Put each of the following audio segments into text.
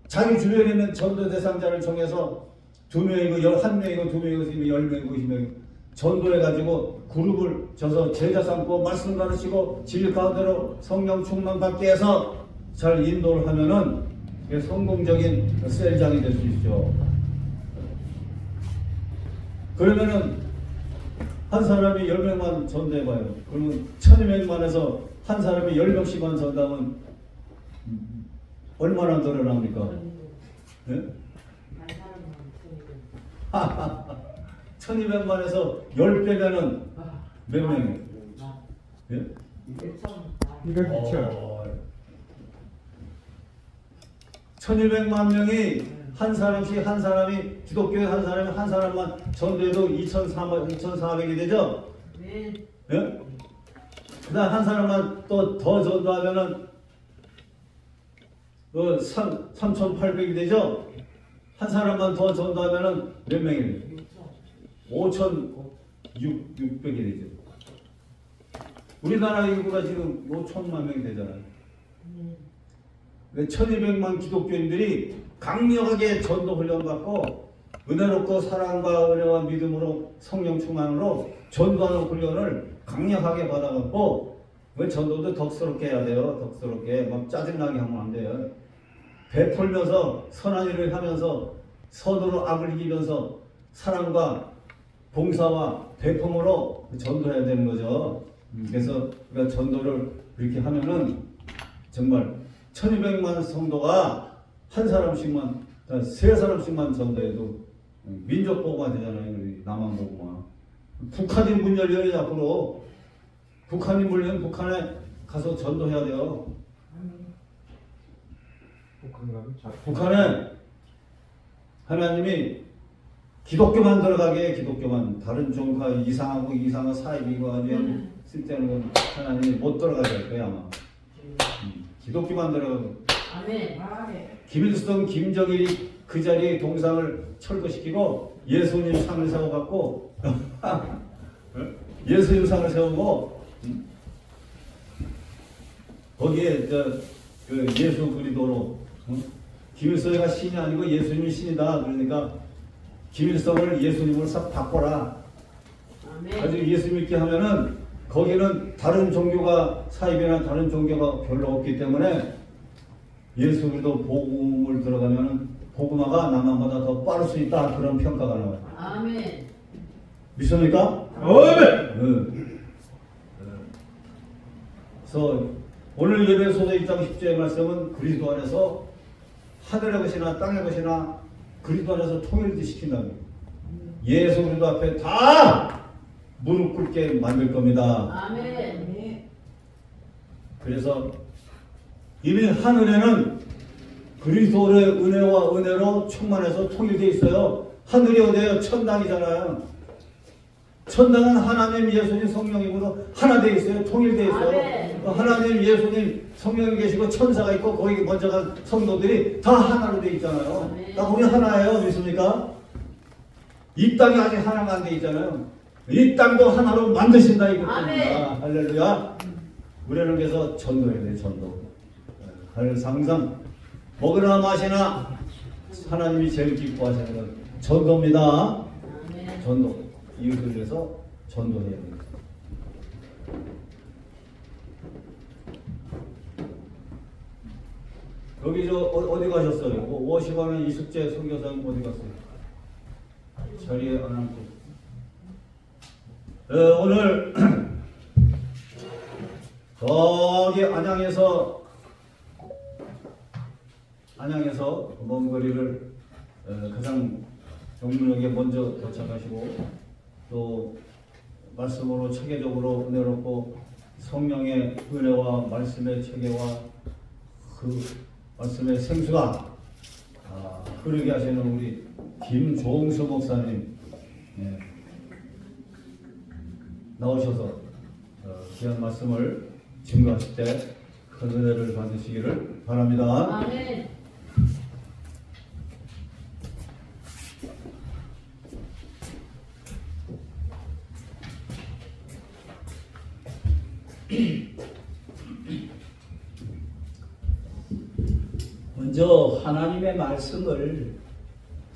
자기 주변에 있는 전도 대상자를 정해서 2명이고 1명이고 2명이고 10명이고 20명 전도해가지고 그룹을 져서 제자 삼고 말씀 가르치고 진리 가운데로 성령 충만 받게 해서 잘 인도를 하면은 성공적인 셀장이 될 수 있죠. 그러면은 한 사람이 10명만 전도해봐요. 그러면 1200만에서 한 사람이 10명씩만 전도하면 얼마나 늘어납니까? 예? 1200만에서 10배면은 몇 명이에요? 예? 200천. 1200만 명이 한 사람씩 한 사람이 기독교에 한 사람만 전도해도 2400이 되죠? 네. 예? 그다음 한 사람만 또 더 전도하면은 3800이 되죠? 한 사람만 더 전도하면은 몇 명이에요? 5600이 되죠. 우리나라 인구가 지금 5천만 명이 되잖아요. 1200만 기독교인들이 강력하게 전도 훈련받고 은혜롭고 사랑과 은혜와 믿음으로 성령 충만으로 전도하는 훈련을 강력하게 받아갖고 왜 전도도 덕스럽게 해야 돼요. 덕스럽게 막 짜증나게 하면 안 돼요. 베풀면서 선한 일을 하면서 선으로 악을 이기면서 사랑과 봉사와 배품으로 전도해야 되는 거죠. 그래서 우리가 전도를 이렇게 하면은 정말 1200만 성도가 한 사람씩만, 세 사람씩만 전도해도 민족 보고가 되잖아요. 나만 보고만. 북한이 문 열려요. 앞으로 북한이 물리면 북한에 가서 전도해야 돼요. 북한에 하나님이 기독교만 들어가게 기독교만 다른 종파 이상한 사입이고 아주 쓸데없는 건 하나님이 못 들어가게 할 거야 아마. 기독교만 들어가고. 아멘. 김일성, 김정일이 그 자리에 동상을 철거시키고 예수님 상을 세워갖고 예수님 상을 세우고 거기에 그 예수 그리스도로 김일성이가 신이 아니고 예수님이 신이다. 그러니까 김일성을 예수님으로 싹 바꿔라. 아주 예수 믿게 하면은 거기는 다른 종교가 사입이나 다른 종교가 별로 없기 때문에 예수 그리스도 복음을 들어가면은 복음화가 남한보다 더 빠를 수 있다. 그런 평가가 나와요. 아멘. 믿습니까? 아멘. 그래서 오늘 예배소서 2장 10절의 말씀은 그리스도 안에서 하늘의 것이나 땅의 것이나 그리스도 안에서 통일을 시킨다는 거예요. 예수 그리스도 앞에 다 무릎 꿇게 만들 겁니다. 아멘. 그래서 이미 하늘에는 그리스도의 은혜와 은혜로 충만해서 통일되어 있어요. 하늘이 어디예요? 천당이잖아요. 천당은 하나님, 예수님, 성령이고 하나 되어 있어요. 통일되어 있어요. 아멘. 하나님, 예수님, 성령이 계시고 천사가 있고 거기 먼저 간 성도들이 다 하나로 되어 있잖아요. 아멘. 다 우리 하나예요. 믿습니까? 이 땅이 아직 하나가 안 되어 있잖아요. 이 땅도 하나로 만드신다 이겁니다. 할렐루야. 우리는 그래서 전도해야 돼요. 전도. 그래서 항상 먹으나 마시나 하나님이 제일 기뻐하시는 건 전도입니다. 아멘. 전도. 이웃을 위해서 전도해야 됩니다. 여기 어디 가셨어요? 50원은 이숙재 선교사님 어디 갔어요? 자리에 안 앉고. 오늘 저기 안양에서 먼 거리를 가장 정문역에 먼저 도착하시고 또 말씀으로 체계적으로 은혜롭고 성령의 은혜와 말씀의 체계와 그 말씀의 생수가 흐르게 하시는 우리 김종수 목사님 나오셔서 귀한 말씀을 증거하실 때 큰 은혜를 받으시기를 바랍니다. 아멘. 먼저 먼저 하나님의 말씀을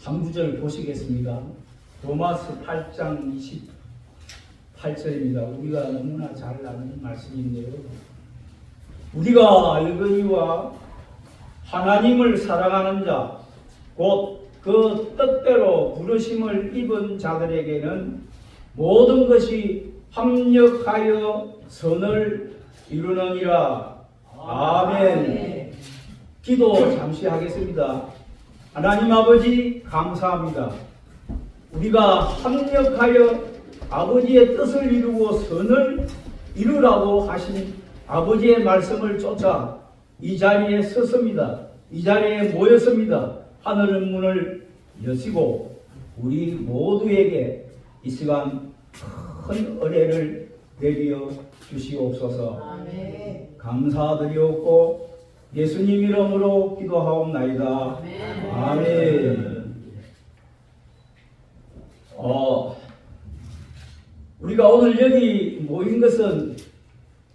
한 구절 보시겠습니다. 로마서 8장 28절입니다. 우리가 너무나 잘 아는 말씀인데요. 우리가 알거니와 하나님을 사랑하는 자, 곧 그 뜻대로 부르심을 입은 자들에게는 모든 것이 합력하여 선을 이루느니라. 아멘. 기도 잠시 하겠습니다. 하나님 아버지 감사합니다. 우리가 합력하여 아버지의 뜻을 이루고 선을 이루라고 하신 아버지의 말씀을 쫓아 이 자리에 섰습니다. 이 자리에 모였습니다. 하늘의 문을 여시고 우리 모두에게 이 시간 큰 은혜를 내려 주시옵소서. 아멘. 감사드리옵고 예수님 이름으로 기도하옵나이다. 아멘. 아멘. 우리가 오늘 여기 모인 것은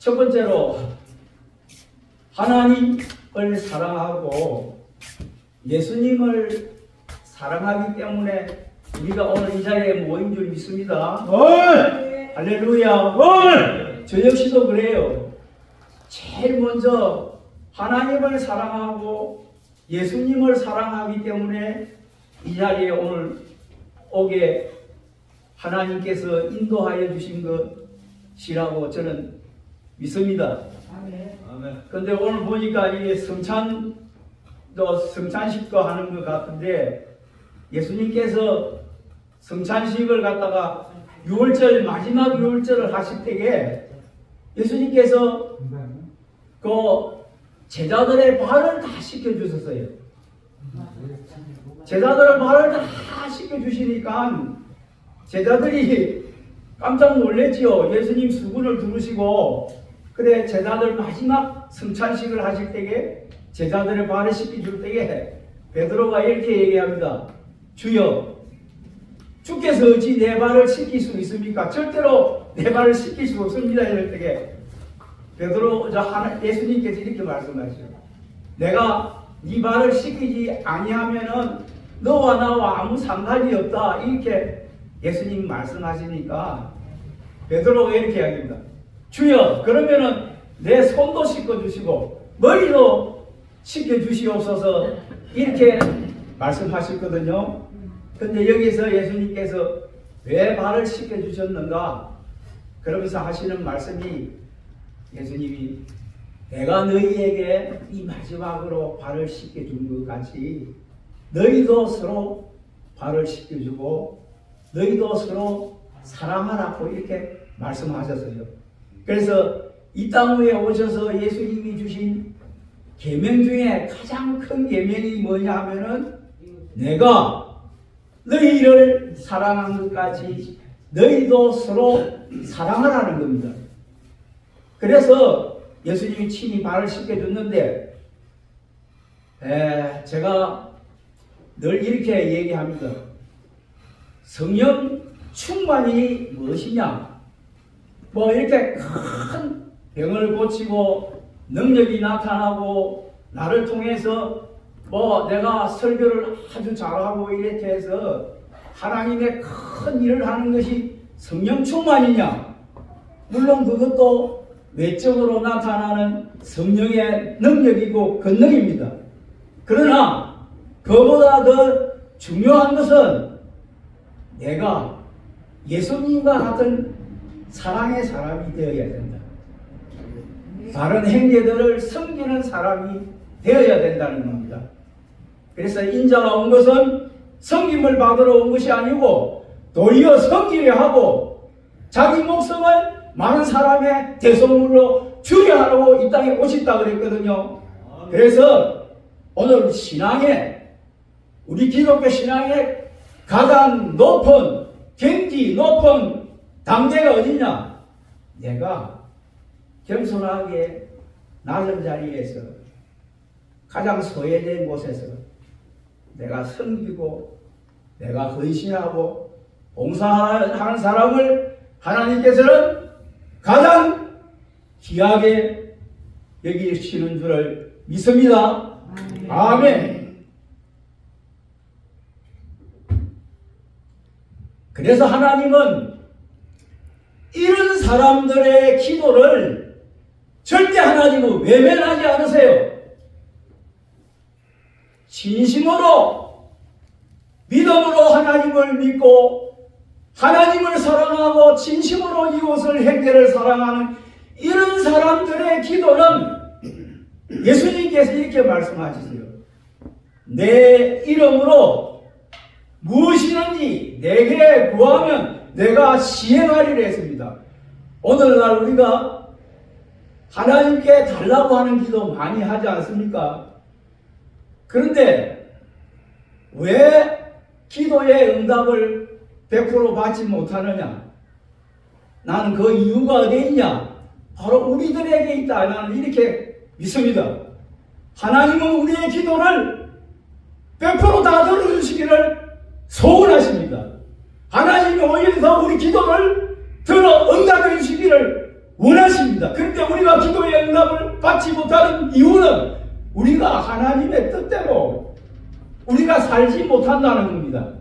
첫 번째로 하나님을 사랑하고 예수님을 사랑하기 때문에 우리가 오늘 이 자리에 모인 줄 믿습니다. 할렐루야. 저 역시도 그래요. 제일 먼저 하나님을 사랑하고 예수님을 사랑하기 때문에 이 자리에 오늘 오게 하나님께서 인도하여 주신 것이라고 저는 믿습니다. 그런데 오늘 보니까 이게 성찬식도 하는 것 같은데 예수님께서 성찬식을 갖다가 6월절 마지막 6월절을 하실 때에 예수님께서 그 제자들의 발을 다 씻겨주셨어요. 제자들의 발을 다 씻겨주시니까 제자들이 깜짝 놀랬지요. 예수님 수군을 두르시고 그래 제자들 마지막 성찬식을 하실 때에 제자들의 발을 씻겨줄 때에 베드로가 이렇게 얘기합니다. 주여, 주께서 어찌 내 발을 씻길 수 있습니까? 절대로 내 발을 씻길 수 없습니다. 이럴 때에 베드로 예수님께서 이렇게 말씀하시죠. 내가 네 발을 씻기지 아니하면은 너와 나와 아무 상관이 없다. 이렇게 예수님 말씀하시니까 베드로가 이렇게 이야기합니다. 주여, 그러면은 내 손도 씻겨주시고 머리도 씻겨주시옵소서 이렇게 말씀하셨거든요. 근데 여기서 예수님께서 왜 발을 씻겨주셨는가? 그러면서 하시는 말씀이 예수님이 내가 너희에게 이 마지막으로 발을 씻겨준 것 같이 너희도 서로 발을 씻겨주고 너희도 서로 사랑하라고 이렇게 말씀하셨어요. 그래서 이 땅 위에 오셔서 예수님이 주신 계명 중에 가장 큰 계명이 뭐냐 하면은 내가 너희를 사랑한 것까지 너희도 서로 사랑하라는 겁니다. 그래서 예수님이 친히 발을 씻겨줬는데 제가 늘 이렇게 얘기합니다. 성령 충만이 무엇이냐? 뭐 이렇게 큰 병을 고치고 능력이 나타나고 나를 통해서 뭐 내가 설교를 아주 잘하고 이렇게 해서 하나님의 큰 일을 하는 것이 성령 충만이냐? 물론 그것도 외적으로 나타나는 성령의 능력이고 권능입니다. 그러나 그보다 더 중요한 것은 내가 예수님과 같은 사랑의 사람이 되어야 된다. 다른 행제들을 섬기는 사람이 되어야 된다는 겁니다. 그래서 인자가 온 것은 섬김을 받으러 온 것이 아니고 도리어 섬기려 하고 자기 목숨을 많은 사람의 대속물로 주려 하려고 이 땅에 오셨다 그랬거든요. 그래서 오늘 신앙에 우리 기독교 신앙의 가장 높은 경지 높은 단계가 어디냐? 내가 겸손하게 낮은 자리에서 가장 소외된 곳에서 내가 섬기고 내가 헌신하고 봉사하는 사람을 하나님께서는 가장 귀하게 여기시는 줄을 믿습니다. 아멘. 그래서 하나님은 이런 사람들의 기도를 절대 하나님은 외면하지 않으세요. 진심으로 믿음으로 하나님을 믿고 하나님을 사랑하고 진심으로 이웃을 형제를 사랑하는 이런 사람들의 기도는 예수님께서 이렇게 말씀하시세요. 내 이름으로 무엇이든지 내게 구하면 내가 시행하리라 했습니다. 오늘날 우리가 하나님께 달라고 하는 기도 많이 하지 않습니까? 그런데 왜 기도의 응답을 100% 받지 못하느냐? 나는 그 이유가 어디에 있냐? 바로 우리들에게 있다. 나는 이렇게 믿습니다. 하나님은 우리의 기도를 100%다 들어주시기를 소원하십니다. 하나님이 오히려 더 우리 기도를 들어 응답해 주시기를 원하십니다. 그런데 우리가 기도의 응답을 받지 못하는 이유는 우리가 하나님의 뜻대로 우리가 살지 못한다는 겁니다.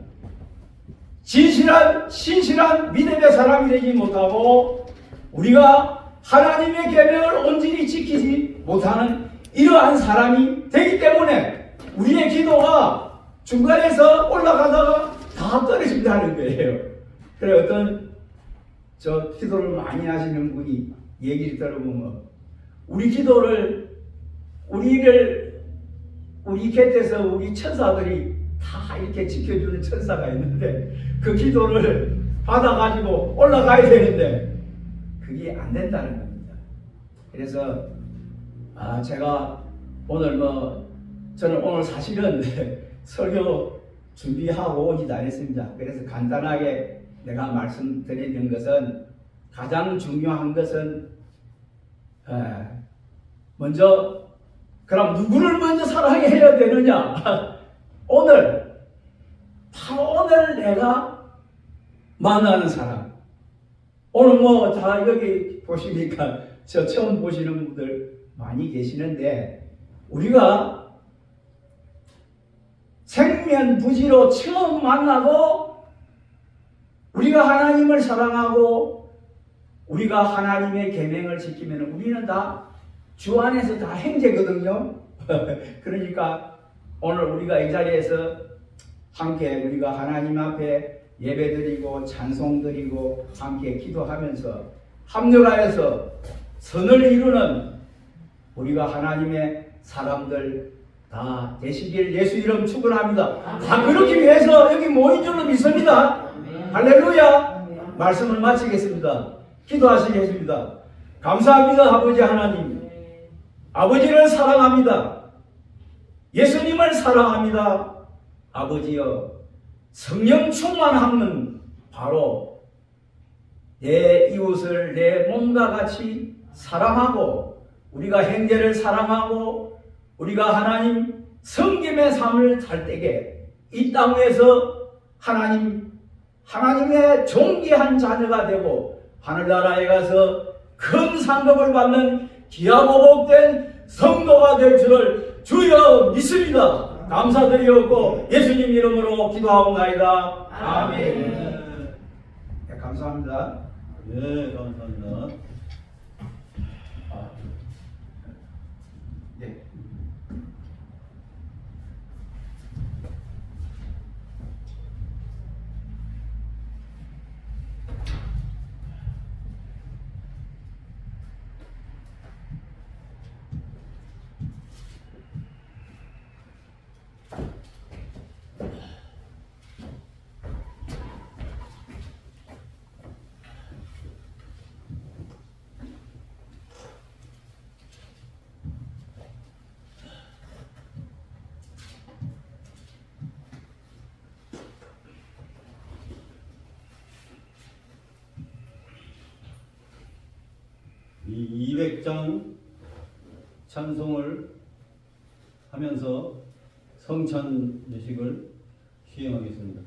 신실한 믿음의 사람이 되지 못하고 우리가 하나님의 계명을 온전히 지키지 못하는 이러한 사람이 되기 때문에 우리의 기도가 중간에서 올라가다가 다 떨어진다는 거예요. 그래 어떤 기도를 많이 하시는 분이 얘기를 들어보면 우리 기도를 우리 곁에서 우리 천사들이 다 이렇게 지켜주는 천사가 있는데 그 기도를 받아가지고 올라가야 되는데 그게 안 된다는 겁니다. 그래서 제가 오늘 저는 오늘 사실은 설교 준비하고 오지도 않았습니다. 그래서 간단하게 내가 말씀드리는 것은 가장 중요한 것은 먼저 그럼 누구를 먼저 사랑해야 되느냐? 바로 오늘 내가 만나는 사람. 오늘 다 여기 보시니까 저 처음 보시는 분들 많이 계시는데 우리가 생면부지로 처음 만나고 우리가 하나님을 사랑하고 우리가 하나님의 계명을 지키면 우리는 다 주 안에서 다 형제거든요. 그러니까 오늘 우리가 이 자리에서 함께 우리가 하나님 앞에 예배드리고 찬송드리고 함께 기도하면서 합력하여서 선을 이루는 우리가 하나님의 사람들 다 되시길 예수 이름 축원합니다. 다 그렇기 위해서 여기 모인 줄로 믿습니다. 할렐루야. 말씀을 마치겠습니다. 기도하시겠습니다. 감사합니다. 아버지 하나님, 아버지를 사랑합니다. 예수님을 사랑합니다. 아버지여, 성령 충만함은 바로 내 이웃을 내 몸과 같이 사랑하고 우리가 형제를 사랑하고 우리가 하나님 성김의 삶을 살 때에 이 땅에서 하나님의 존귀한 자녀가 되고 하늘나라에 가서 큰 상급을 받는 귀하고 복된 성도가 될 줄을 주여 믿습니다. 감사드리옵고 예수님 이름으로 기도하옵나이다. 아멘. 네, 감사합니다. 네, 감사합니다. 네. 이 200장 찬송을 하면서 성찬 예식을 시행하겠습니다.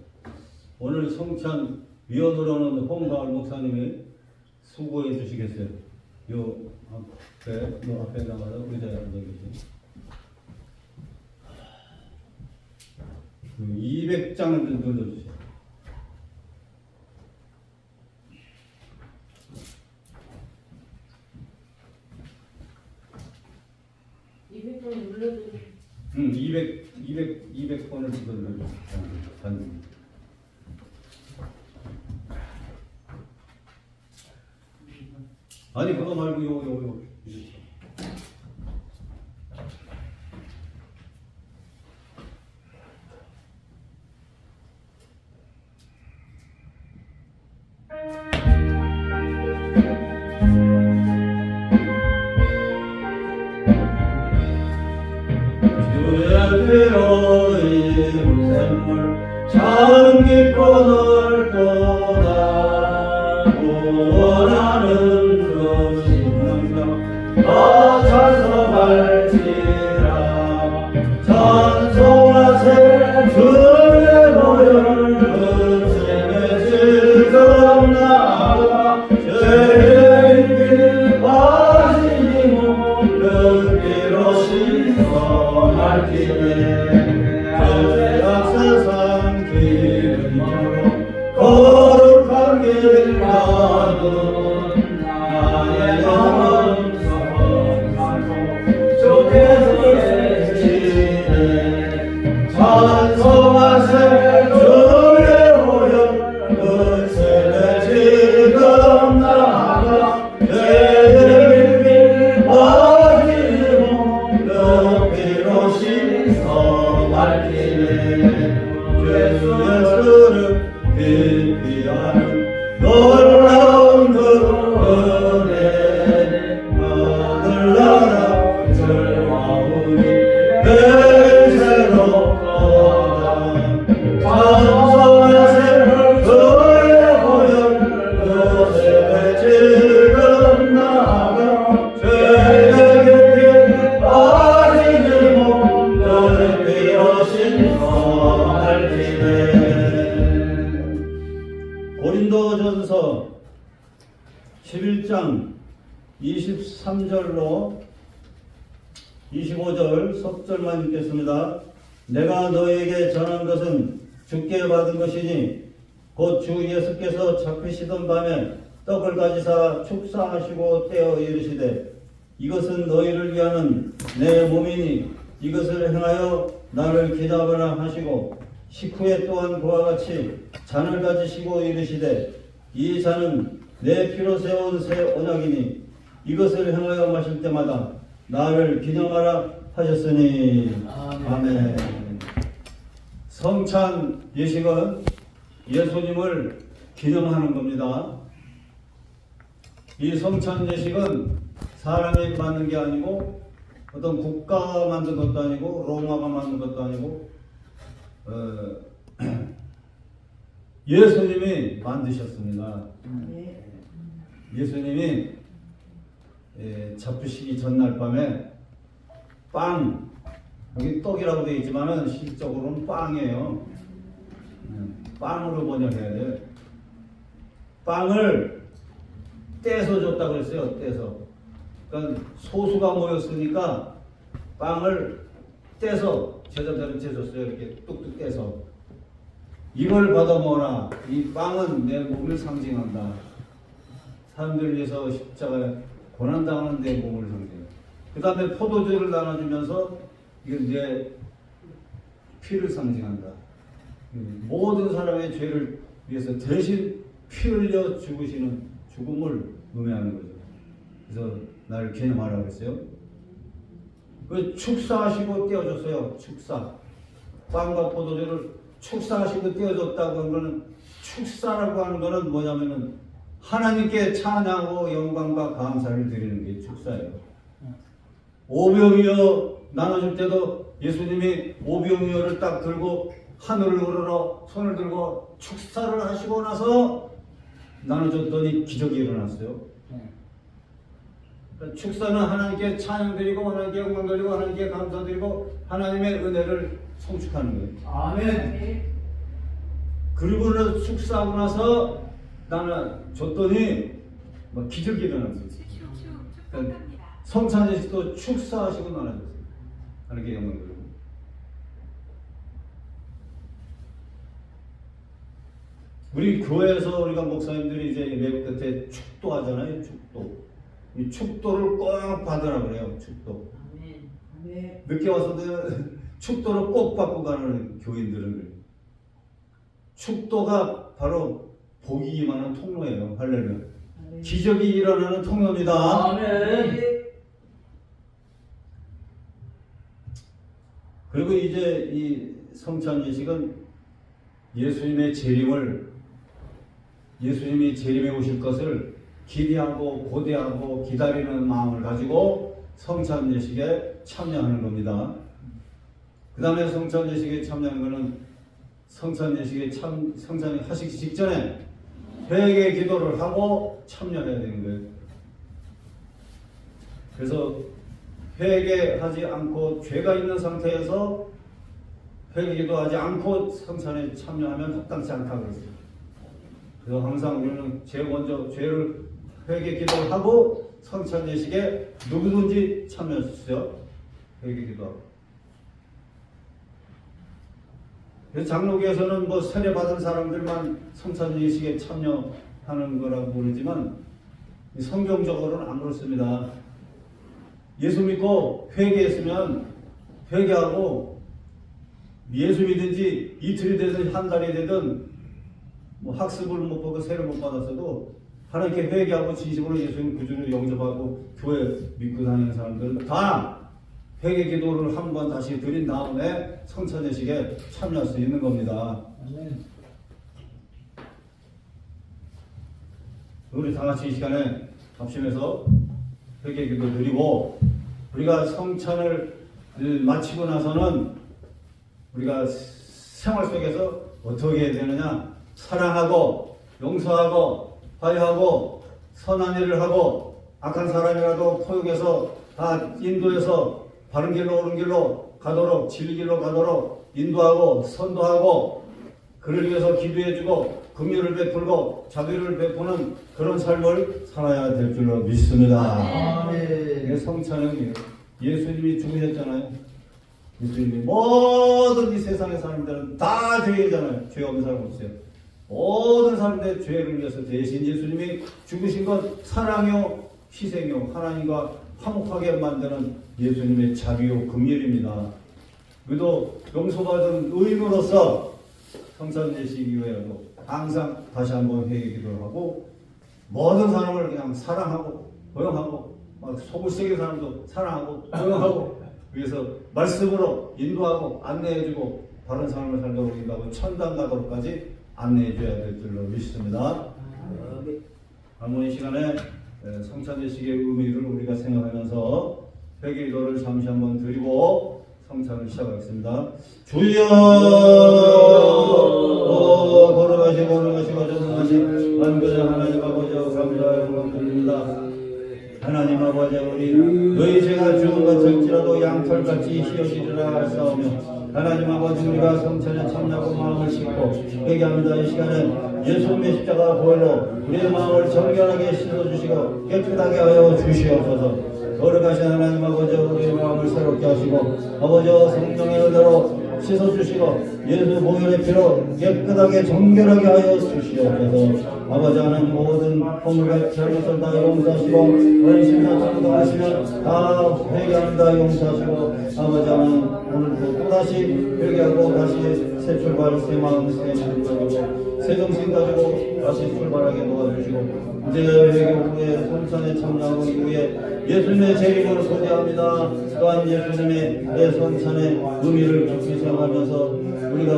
오늘 성찬 위원으로는 홍가을 목사님이 수고해 주시겠어요. 요 앞에 나가서 의자에 앉아 계세요. 200장을 눌러주세요. 이 백종이 눌러도 200번을 눌러주세요. 아니 그거 말고 요거 주의 이름 샘물 참 깊고 넓도다 원하는 그 심령과 더 찬송할지라 찬송하세 주의 보혈 그 샘의 즐거움 나아가 죄의 빠지니 몸 그리로 신성할지니 세상 길으로 거룩한 길 가는 나의 영혼 성하고 주께서 계시네 찬송하세 주의 보혈 그 샘의 지금 나아가 죄의 길이 빠지니 몸 그 피로 신성할지니 예수를 깊이 아는 놀라운 그 은혜 하늘나라 즐거우니 매일 새롭도다 찬송하세 주의 보혈 그 샘의 지금 나아가 죄의 깊이 빠지니 몸 그 피로 신성할지니 고린도전서 11장 23절로 25절 석절만 읽겠습니다. 내가 너에게 전한 것은 주께 받은 것이니 곧 주 예수께서 잡히시던 밤에 떡을 가지사 축사하시고 떼어 이르시되 이것은 너희를 위하는 내 몸이니 이것을 행하여 나를 기다리라 하시고 식후에 또한 그와 같이 잔을 가지시고 이르시되 이 잔은 내 피로 세운 새 언약이니 이것을 행하여 마실 때마다 나를 기념하라 하셨으니 아멘. 성찬 예식은 예수님을 기념하는 겁니다. 이 성찬 예식은 사람이 만든 게 아니고 어떤 국가가 만든 것도 아니고 로마가 만든 것도 아니고 예수님이 만드셨습니다. 예수님이 잡히시기 전날 밤에 빵, 여기 떡이라고 되어 있지만은 실적으로는 빵이에요. 빵으로 번역해야 돼요. 빵을 떼서 줬다고 그랬어요. 떼서. 그러니까 소수가 모였으니까 빵을 떼서 제자들한테 줬어요. 이렇게 뚝뚝 떼서. 이걸 받아 먹어라. 이 빵은 내 몸을 상징한다. 사람들을 위해서 십자가에 고난당하는 내 몸을 상징해요. 그 다음에 포도주를 나눠주면서 이건 내 피를 상징한다. 모든 사람의 죄를 위해서 대신 피 흘려 죽으시는 죽음을 의미하는 거죠. 그래서 나를 기념하라고 했어요. 그 축사하시고 떼어줬어요. 축사. 빵과 포도주를 축사하시고 떼어줬다고 하는 거는, 축사라고 하는 거는 뭐냐면은 하나님께 찬양하고 영광과 감사를 드리는 게 축사예요. 오병이어 나눠줄 때도 예수님이 오병이어를 딱 들고 하늘을 우러러 손을 들고 축사를 하시고 나서 나눠줬더니 기적이 일어났어요. 그러니까 축사는 하나님께 찬양드리고 하나님께 영광드리고 하나님께 감사드리고 하나님의 은혜를 송축하는 거예요. 아멘. 그리고는 축사하고 나서 나는 줬더니 막 기적이 일어났어요. 그러니까 성찬예식도 축사하시고 나눠줬어요. 하나님께 영광드리고. 우리 교회에서 우리가 목사님들이 이제 예배 끝에 축도하잖아요. 축도. 이 축도를 꼭 받으라 그래요. 축도. 아멘. 네. 늦게 와서도 축도를 꼭 받고 가는 교인들은 그래요. 축도가 바로 복이 임하는 통로예요. 할렐루야. 기적이 일어나는 통로입니다. 아멘. 그리고 이제 이 성찬 예식은 예수님이 재림에 오실 것을 기대하고 고대하고 기다리는 마음을 가지고 성찬 예식에 참여하는 겁니다. 그 다음에 성찬 예식에 참여하는 것은 성찬 예식에 성찬 하시기 직전에 회개 기도를 하고 참여해야 되는 거예요. 그래서 회개하지 않고 죄가 있는 상태에서 회개 기도하지 않고 성찬에 참여하면 합당치 않다고 그랬어요. 그래서 항상 우리는 제일 먼저 죄를 회개 기도를 하고 성찬 예식에 누구든지 참여했어요. 회개 기도하고. 그래서 장로교에서는 뭐 세례 받은 사람들만 성찬 예식에 참여하는 거라고 부르지만 성경적으로는 안 그렇습니다. 예수 믿고 회개했으면 회개하고 예수 믿은지 이틀이 되든 한 달이 되든 뭐 학습을 못 보고 세례 못 받았어도 하나님께 회개하고 진심으로 예수님 구주로 영접하고 교회 믿고 다니는 사람들은 다 회개 기도를 한 번 다시 드린 다음에 성찬 예식에 참여할 수 있는 겁니다. 아멘. 우리 다 같이 이 시간에 합심해서 회개 기도 드리고 우리가 성찬을 마치고 나서는 우리가 생활 속에서 어떻게 해야 되느냐? 사랑하고 용서하고 화해하고 선한 일을 하고 악한 사람이라도 포용해서 다 인도해서 바른 길로 옳은 길로 가도록 진리 길로 가도록 인도하고 선도하고 그를 위해서 기도해주고 긍휼을 베풀고 자비를 베푸는 그런 삶을 살아야 될 줄로 믿습니다. 아멘. 성찬은 예수님이 죽으셨잖아요. 예수님이 모든 이 세상의 사람들은 다 죄인이잖아요. 죄 없는 사람 없어요. 모든 사람들의 죄를 위해서 대신 예수님이 죽으신 것 사랑이요 희생이요 하나님과 화목하게 만드는 예수님의 자비요 긍휼입니다. 우리도 용서받은 의인으로서 성찬 예식 이후에도 항상 다시 한번 회개 기도를 하고 모든 사람을 그냥 사랑하고 포용하고 막 속을 썩인 사람도 사랑하고 포용하고 그래서 말씀으로 인도하고 안내해주고 바른 삶을 살도록 인도하고 천당 가도록까지 안내해줘야 될 줄로 믿습니다. 할머니 시간에 성찬 예식의 의미를 우리가 생각하면서 회개 기도를 잠시 한번 드리고 성찬을 시작하겠습니다. 주여 걸어가시고 전능하신 완전한 하나님 아버지 감사하고 드립니다. 하나님 아버지 우리 너희 죄가 죽은 것일지라도 양털같이 휘어지리라 하사오며 하나님 아버지 우리가 성찬에 참여하고 마음을 씻고 회개합니다. 이 시간에 예수님의 십자가 보혈로 우리의 마음을 정결하게 씻어주시고 깨끗하게 하여 주시옵소서. 거룩하신 하나님 아버지 우리의 마음을 새롭게 하시고 아버지 성령의 은혜로 씻어주시고 예수 보혈의 피로 깨끗하게 정결하게 하여 주시옵소서. 아버지 하나님 모든 허물과 잘못을 다 용서하시고 우리 심사 참동하시면 다 회개합니다. 용서하시고 아버지 하나님 오늘도 또다시 회개하고 다시 새 출발 새 마음 새 마음 가지고 새 정신 가지고 다시 출발하게 도와주시고 이제 회개 후에 성찬에 참여하고 이후에 예수님의 재림을 고대합니다. 또한 예수님의 내 성찬의 의미를 깊이 생각하면서 우리가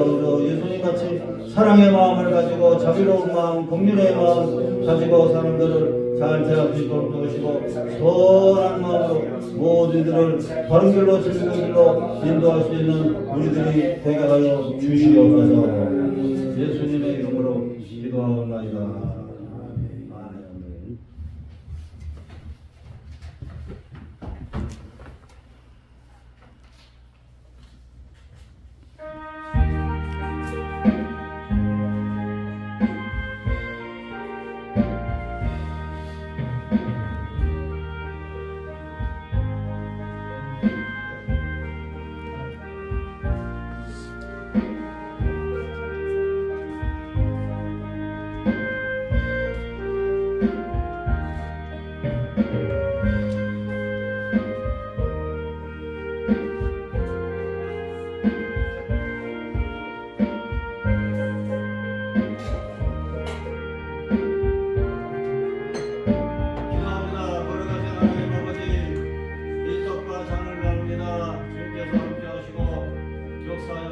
예수님같이 사랑의 마음을 가지고 자비로운 마음, 긍휼의 마음 가지고 사람들을 잘 대할 수 있도록 도우시고 선한 마음으로 모두들을 바른 길로 진리의 길로 인도할 수 있는 우리들이 되게 하여 주시옵소서. 예수님의 이름으로 기도하옵나이다.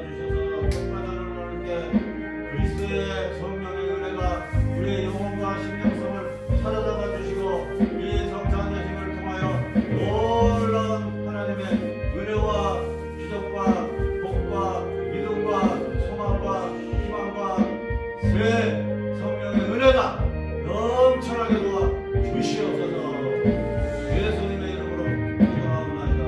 주셔서 평화를 나눌 때 그리스도의 성령의 은혜가 우리의 영혼과 심령성을 사로잡아 주시고 이 성찬여식을 통하여 놀라운 하나님의 은혜와 기적과 복과 믿음과 소망과 희망과 새 성령의 은혜가 넘쳐나게 도와 주시옵소서. 예수님의 이름으로 기도하옵나이다.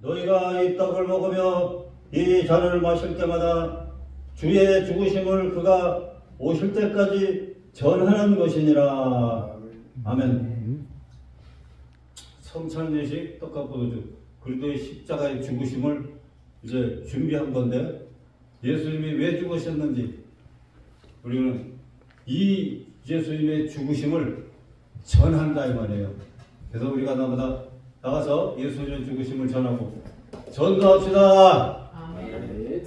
너희가 이 떡을 먹으며 이 잔을 마실 때마다 주의 죽으심을 그가 오실 때까지 전하는 것이니라. 아멘. 성찬예식 떡과 포도주 그리스도의 십자가의 죽으심을 이제 준비한 건데 예수님이 왜 죽으셨는지 우리는 이 예수님의 죽으심을 전한다 이 말이에요. 그래서 우리가 나가서 예수님의 죽으심을 전하고 전도합시다. 아멘.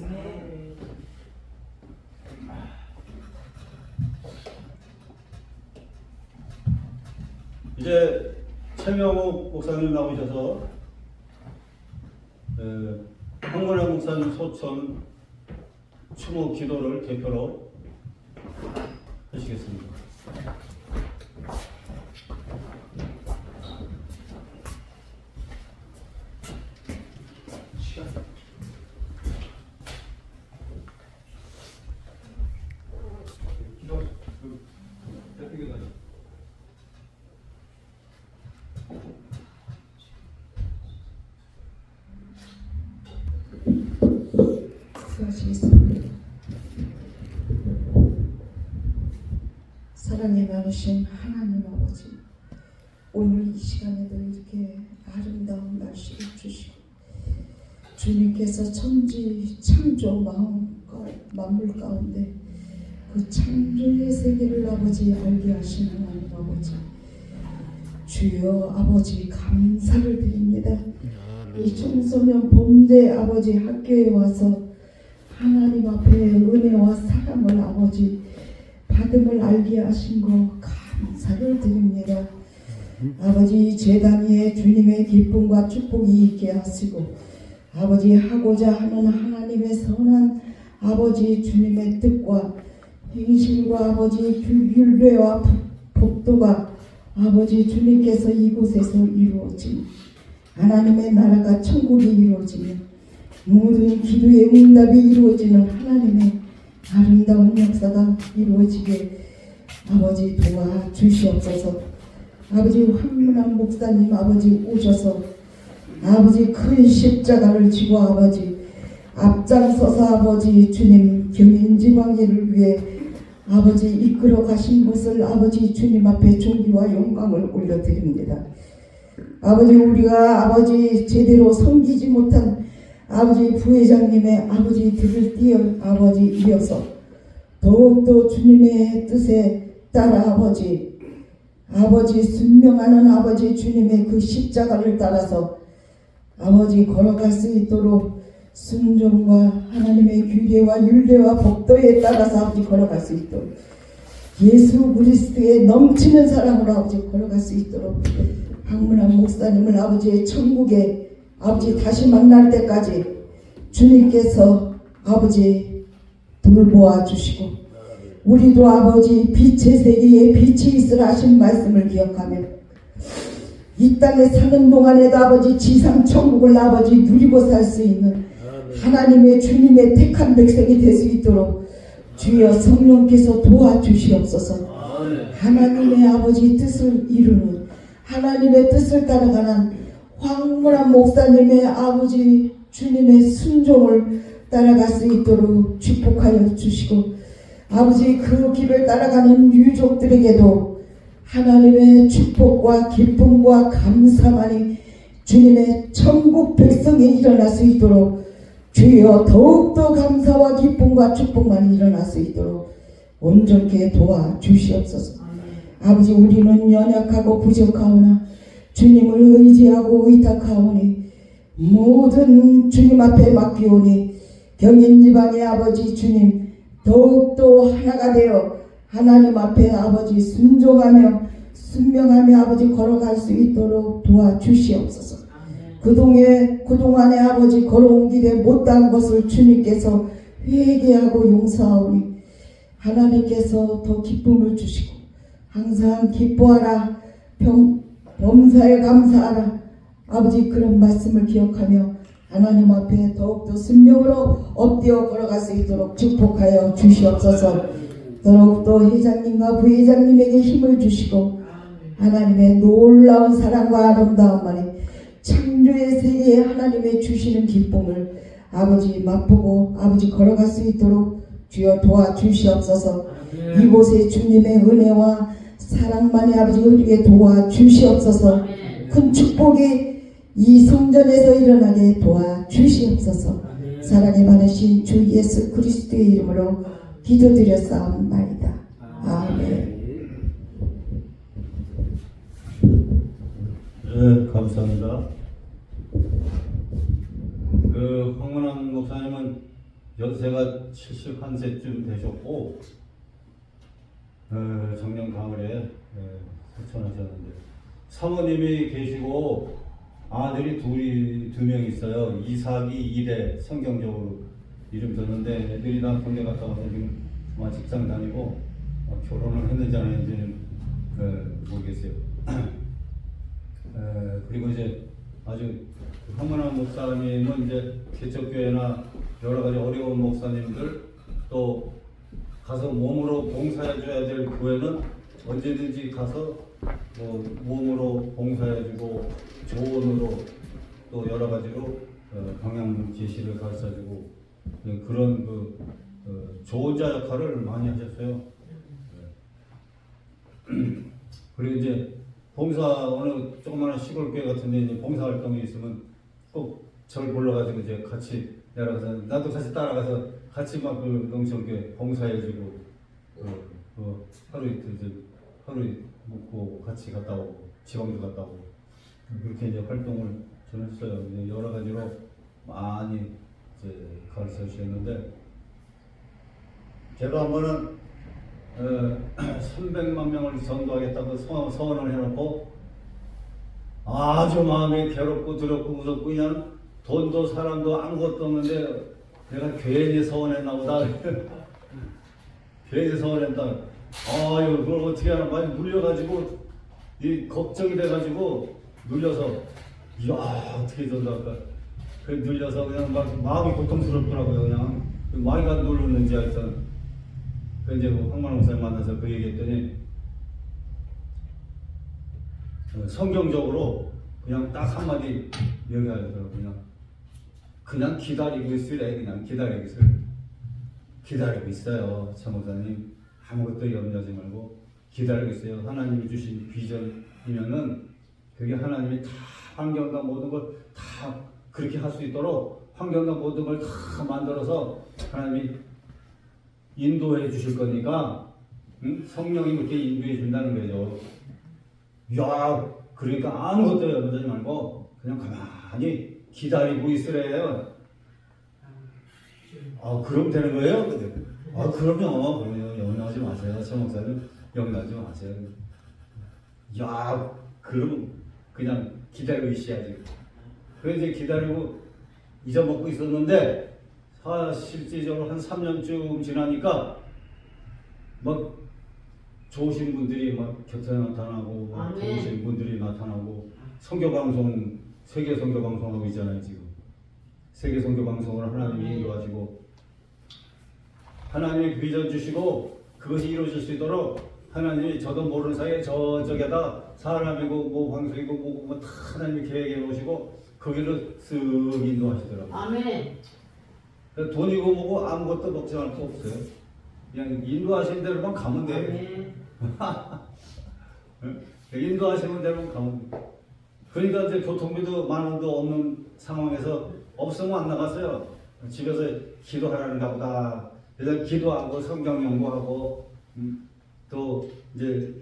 이제 최명욱 목사님 나오셔서 황문화 목사님 소천 추모 기도를 대표로 하시겠습니다. 수고하시겠습니다. 사랑이 많으신 하나님 아버지, 오늘 이 시간에도 이렇게 아름다운 날씨를 주님께서 천지 창조 만물 가운데 그 창조의 세계를 아버지 알게 하시는 하나님 아버지, 주여 아버지 감사를 드립니다. 이 청소년 범죄 아버지 학교에 와서 하나님 앞에 은혜와 사랑을 아버지 받음을 알게 하신 거 감사를 드립니다. 아버지 재단 위에 주님의 기쁨과 축복이 있게 하시고 아버지 하고자 하는 하나님의 선한 아버지 주님의 뜻과 행실과 아버지 율례와 법도가 아버지 주님께서 이곳에서 이루어진 하나님의 나라가 천국이 이루어지며 모든 기도의 응답이 이루어지는 하나님의 아름다운 역사가 이루어지게 아버지 도와주시옵소서. 아버지 황문환 목사님 아버지 오셔서 아버지 큰 십자가를 지고 아버지 앞장서서 아버지 주님 경인지방일을 위해 아버지 이끌어 가신 것을 아버지 주님 앞에 존귀와 영광을 올려드립니다. 아버지 우리가 아버지 제대로 섬기지 못한 아버지 부회장님의 아버지 뒤를 아버지 이어서 더욱더 주님의 뜻에 따라 아버지 순명하는 아버지 주님의 그 십자가를 따라서 아버지 걸어갈 수 있도록 순종과 하나님의 규례와 율례와 법도에 따라서 아버지 걸어갈 수 있도록 예수 그리스도의 넘치는 사랑으로 아버지 걸어갈 수 있도록 황문환 목사님을 아버지의 천국에 아버지 다시 만날 때까지 주님께서 아버지 돌보아 주시고 우리도 아버지 빛의 세계에 빛이 있으라 하신 말씀을 기억하며 이 땅에 사는 동안에도 아버지 지상 천국을 아버지 누리고 살 수 있는 하나님의 주님의 택한 백성이 될 수 있도록 주여 성령께서 도와주시옵소서. 하나님의 아버지 뜻을 이루는 하나님의 뜻을 따라가는 황문환 목사님의 아버지 주님의 순종을 따라갈 수 있도록 축복하여 주시고 아버지 그 길을 따라가는 유족들에게도 하나님의 축복과 기쁨과 감사만이 주님의 천국 백성이 일어날 수 있도록 주여 더욱더 감사와 기쁨과 축복만이 일어날 수 있도록 온전케 도와주시옵소서. 아버지 우리는 연약하고 부족하오나 주님을 의지하고 의탁하오니 모든 주님 앞에 맡기오니 경인지방의 아버지 주님 더욱더 하나가 되어 하나님 앞에 아버지 순종하며 순명하며 아버지 걸어갈 수 있도록 도와주시옵소서. 그동안에 아버지 걸어온 길에 못한 것을 주님께서 회개하고 용서하오니 하나님께서 더 기쁨을 주시고 항상 기뻐하라 범사에 감사하라 아버지 그런 말씀을 기억하며 하나님 앞에 더욱더 순명으로 엎드려 걸어갈 수 있도록 축복하여 주시옵소서. 더욱더 회장님과 부회장님에게 힘을 주시고 하나님의 놀라운 사랑과 아름다움만이 창조의 세계에 하나님의 주시는 기쁨을 아버지 맛보고 아버지 걸어갈 수 있도록 주여 도와주시옵소서. 이곳에 주님의 은혜와 사랑만이 아버지 우리에게 도와주시옵소서. 큰 축복이 이 성전에서 일어나게 도와주시옵소서. 사랑이 많으신 주 예수 그리스도의 이름으로 기도드렸사옵나이다. 아멘. 네, 감사합니다. 황문환 목사님은 연세가 71세쯤 되셨고 작년 가을에 소천하셨는데 사모님이 계시고 아들이 두 명 있어요. 이삭이 이래 성경적으로 이름 줬는데 애들이 다 군대 갔다 와서 지금 아마 직장 다니고 결혼을 했는지 안 했는지는 모르겠어요. 그리고 이제 아주 황문환 목사님은 이제 개척교회나 여러 가지 어려운 목사님들 또 가서 몸으로 봉사해줘야 될 교회는 언제든지 가서 몸으로 봉사해주고 조언으로 또 여러 가지로 방향 제시를 가르쳐주고 그런 조언자 역할을 많이 하셨어요. 그리고 이제 봉사 어느 조그마한 시골 교회 같은데 이제 봉사 활동이 있으면 꼭 저를 불러가지고 이제 같이 내려가서 나도 같이 따라가서 같이 막 그 농촌교회 봉사해주고 하루 이틀 이제 하루 묵고 같이 갔다 오고 지방도 갔다 오고 그렇게 이제 활동을 저는 했어요. 이제 여러 가지로 많이 이제 가르쳐 주셨는데 제가 한 번은 300만 명을 전도하겠다고 서원을 해놓고 아주 마음이 괴롭고 두렵고 무섭고 그냥 돈도 사람도 아무것도 없는데 내가 괜히 서원했나 보다. 괜히 서원했다. 아유 그걸 어떻게 하나 많이 눌려가지고 이 걱정이 돼가지고 눌려서 이야 어떻게 전도할까. 그 눌려서 그냥 막 마음이 고통스럽더라고요. 그냥 마이가 눌렀는지 하여튼 그 이제 황만호 목사님 만나서 그 얘기했더니 성경적으로 그냥 딱 한마디 얘기하더라고요. 그냥 기다리고 있으래. 그냥 기다리고 있어요. 차 목사님 아무것도 염려하지 말고 기다리고 있어요. 하나님이 주신 비전이면은 그게 하나님이 다 환경과 모든 걸 다 그렇게 할 수 있도록 환경과 모든 걸 다 만들어서 하나님이 인도해 주실 거니까 성령이 그렇게 인도해 준다는 거죠. 야 그러니까 아무것도 염려하지 말고 그냥 가만히 기다리고 있으래요. 아 그럼 되는 거예요? 아 그럼요. 염려하지 마세요. 차 목사님 염려하지 마세요. 야 그럼 그냥 기다리고 있어야지. 그래서 이제 기다리고 잊어먹고 있었는데 실질적으로 한 3년쯤 지나니까 막 좋으신 분들이 막 곁에 나타나고 좋으신 분들이 나타나고 선교방송 세계 선교방송하고 있잖아요. 지금 세계 선교방송을 하나님이 인도하시고 하나님이 비전 주시고 그것이 이루어질 수 있도록 하나님이 저도 모르는 사이에 저쪽에다 사람이고 뭐 방송이고 뭐 다 하나님이 계획해 놓으시고 거기를 쓱 인도하시더라고요. 아멘. 돈이고 뭐고 아무것도 걱정할 거 없어요. 그냥 인도하시는 대로만 가면 돼. 인도하시는 대로만 가면 돼. 그러니까 이제 교통비도 10,000원도 없는 상황에서 없으면 안 나갔어요. 집에서 기도하라는가 보다. 그래서 기도하고 성경 연구하고 또 이제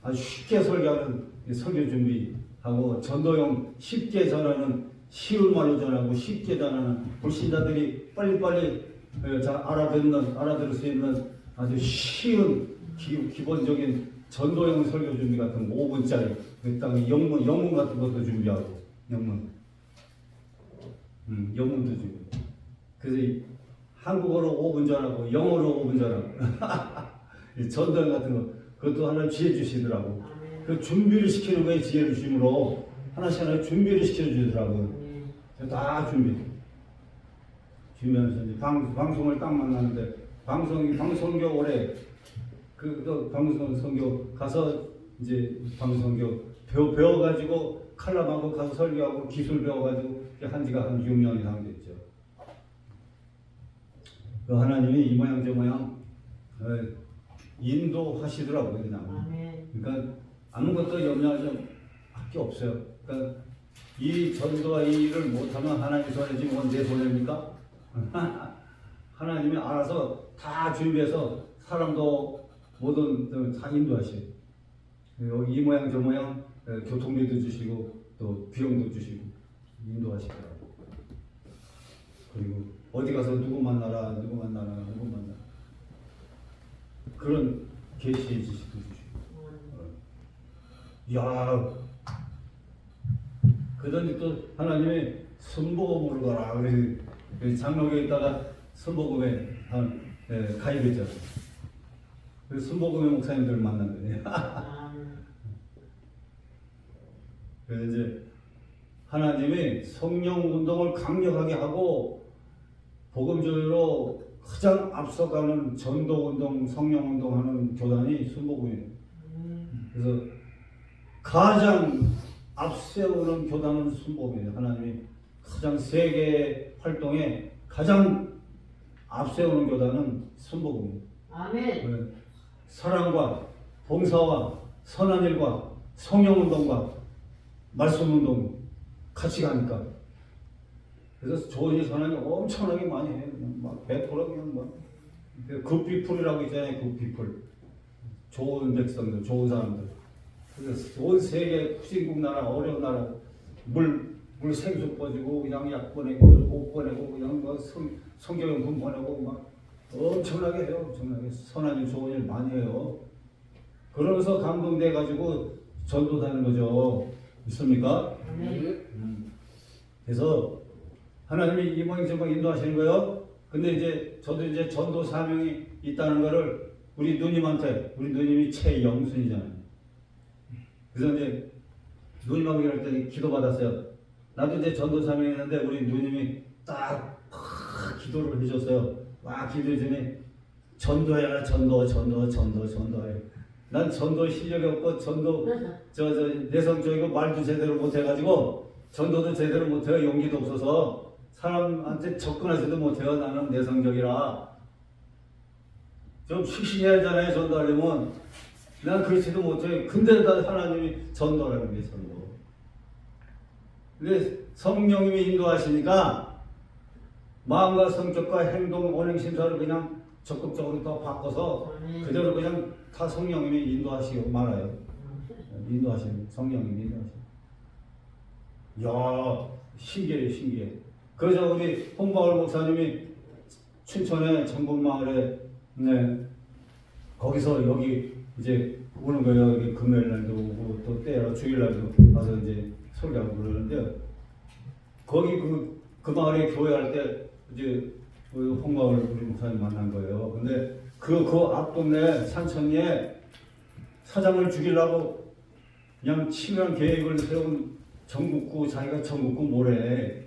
아주 쉽게 설교하는 설교 준비하고 전도용 쉽게 전하는 쉬운 말로 전하고 쉽게 전하는 불신자들이 빨리빨리 알아들을 수 있는 아주 쉬운 기본적인 전도용 설교 준비 같은 거 5분짜리 그다음에 영문 같은 것도 준비하고 영문도 준비. 그래서 한국어로 5분 전하고 영어로 5분 전하고 전도용 같은 거 그것도 하나 지혜 주시더라고. 그 준비를 시키는 거에 지혜를 주심으로 하나씩 준비를 시켜주더라고요. 다 준비하면서 이제 방송을 딱 만나는데 방송교 올해 방송교 가서 이제 방송교 배워가지고 칼럼하고 가서 설교하고 기술 배워가지고 한 지가 한 6년 이상 됐죠. 그 하나님이 이 모양 저 모양 인도하시더라고요. 그냥. 그러니까 아무것도 염려할 게 없어요. 그러니까 이 전도와 이 일을 못하면 하나님 손해지 뭐 내 손해입니까? 하나님이 알아서 다 준비해서 사람도 모든 다 인도하셔요. 이 모양 저 모양 교통비도 주시고 또 비용도 주시고 인도하시더라고요. 그리고 어디 가서 누구 만나라 그런 계시 지식도 주시고 야 그러더니 또 하나님이 순복음으로 가라. 그래서 장로교에 있다가 순복음에 가입했잖아요. 그래서 순복음의 목사님들을 만난 거예요. 그래서 이제 하나님이 성령 운동을 강력하게 하고 복음주의로 가장 앞서가는 전도 운동, 성령 운동하는 교단이 순복음이에요. 그래서 가장 앞세우는 교단은 순복음이에요. 하나님이 가장 세계 활동에 가장 앞세우는 교단은 순복음이에요. 아멘. 사랑과 봉사와 선한 일과 성령 운동과 말씀 운동 같이 가니까 그래서 조언이 선언이 엄청나게 많이 해요. 그냥 막 100% 그냥 막. 굿피플이라고 있잖아요. 굿피플. 좋은 백성들, 좋은 사람들. 그래서 온 세계 후진국 나라, 어려운 나라, 물 생수 뻗지고 그냥 약 보내고 옷 보내고 그냥 뭐 성경용품 보내고 막 엄청나게 해요. 엄청나게 선하님 좋은 일 많이 해요. 그러면서 감동돼 가지고 전도하는 거죠. 있습니까? 그래서 하나님이 이방인처럼 인도하시는 거예요. 근데 이제 저도 이제 전도 사명이 있다는 거를 우리 누님한테, 우리 누님이 최영순이잖아요. 그래서 이제 누님하고 이럴 때 기도 받았어요. 나도 이제 전도 사명이 있는데 우리 누님이 딱 기도를 해줬어요. 막 기도해 주니 전도해라, 전도해. 난 전도 실력이 없고 전도 내성적이고 말도 제대로 못해가지고 전도도 제대로 못해요. 용기도 없어서 사람한테 접근하지도 못해요. 나는 내성적이라 좀 씩씩해야 하잖아요. 전도하려면 난 그렇지도 못해요. 근데 다 하나님이 전도라는 게 전도. 근데 성령님이 인도하시니까 마음과 성격과 행동, 언행, 심사를 그냥 적극적으로 더 바꿔서 그대로 그냥 다 성령님이 인도하시고 말아요. 인도하시는 성령님이 인도하시고. 이야, 신기해. 그래서 우리 홍바울 목사님이 춘천의 정복마을에 거기서 여기 이제 오는 거예요. 여기 금요일 날도 오고 또 때로 주일 날도 와서 이제 설교하고 그러는데 거기 그 마을에 교회할 때 이제 홍마을 우리 목사님 만난 거예요. 근데 그 앞 동네 산천리에 사장을 죽이려고 그냥 치밀한 계획을 세운 전국구, 자기가 전국구 모래.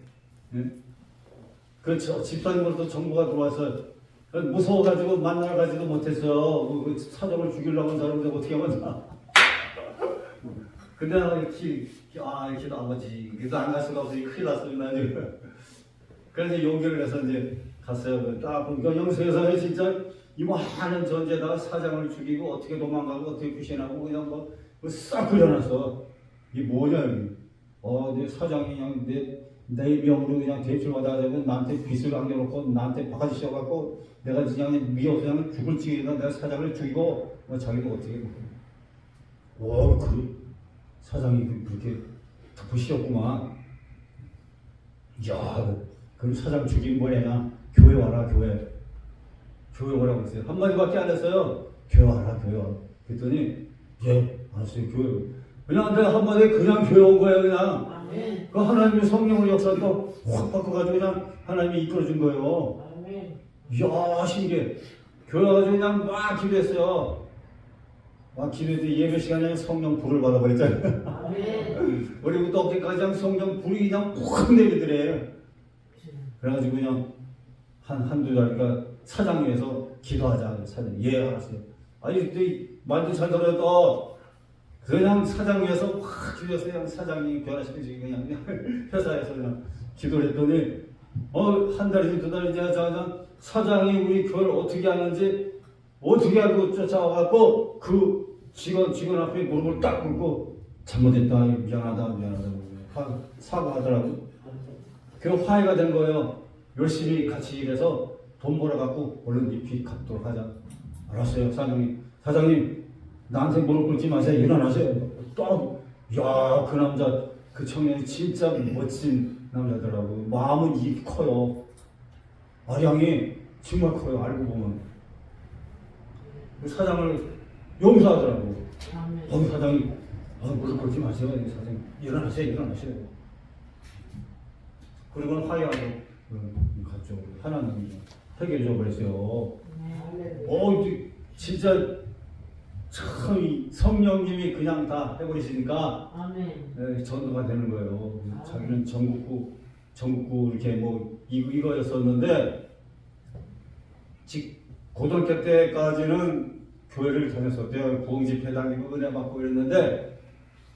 그 집사님으로부터 정보가 들어와서 무서워가지고 만나러 가지도 못했어요. 그 사장을 죽이려고 한 사람인데 어떻게 하면 근데 이렇게 아버지 그래도 안 갈 수가 없으니 큰일 났습니다. 그래서 용기를 내서 이제 갔어요. 딱 보니까 영세상에 진짜 이만한 전제에다가 사장을 죽이고 어떻게 도망가고 어떻게 귀신하고 그냥 싹 그려놨어. 이게 뭐냐 이제 사장이 그냥 내 명으로 그냥 대출받아가지고 나한테 빚을 안겨놓고 나한테 바가지 씌워갖고 내가 그냥 미워서 그냥 죽을 지경이다. 내가 사장을 죽이고 자기도 어떻게 그 사장이 그렇게 덮으시었구만. 야, 그럼 사장 죽이면 뭐냐? 교회 와라, 교회 오라고 했어요. 한마디밖에 안 했어요. 교회 와라. 그랬더니 알았어요, 교회. 그냥 내가 한마디에 그냥 교회 온 거예요, 그냥. 아멘. 그 하나님의 성령의 역사를 확 바꿔가지고 그냥 하나님이 이끌어준 거예요. 아멘. 이야, 신기해. 교회 와가지고 그냥 막 기도했어요. 막 기도했더니 예배 시간에 성령 불을 받아버렸잖아요. 아멘. 우리부터 어깨까지 그냥 성령 불이 그냥 확 내리더래. 그래가지고 그냥 한두 달이니까 사장님에서 기도하자. 사장님, 알았어요. 아니, 근데 말도 잘 들었다. 그냥 사장님에서 확 기도해서 그냥 사장님이 변화시키지 그냥 회사에서 그냥 기도를 했더니 한 달이지 두 달이지 하자마자 사장이 우리 교회를 어떻게 하는지 어떻게 알고 쫓아와갖고 그 직원 앞에 무릎을 딱 꿇고 잘못했다, 미안하다 사과하더라고. 그 화해가 된 거예요. 열심히 같이 일해서 돈 벌어갖고 얼른 이 빚 갚도록 하자. 알았어요. 사장님 나한테 무릎 꿇지 마세요. 일어나세요. 그 남자, 그 청년이 진짜 멋진 남자더라고. 마음은 입이 커요. 아량이 정말 커요. 알고 보면. 그 사장을 용서하더라고. 사장이 무릎 꿇지 마세요. 사장님 일어나세요. 그리고는 화해하고 갔죠. 하나님이 해결해 줘 버렸어요. 진짜 참 성령님이 그냥 다 해버리시니까 전도가 되는 거예요. 자기는 전국구 이렇게 이거였었는데 고등학교 때까지는 교회를 다녔었대요. 부흥집회 다니고 은혜 받고 이랬는데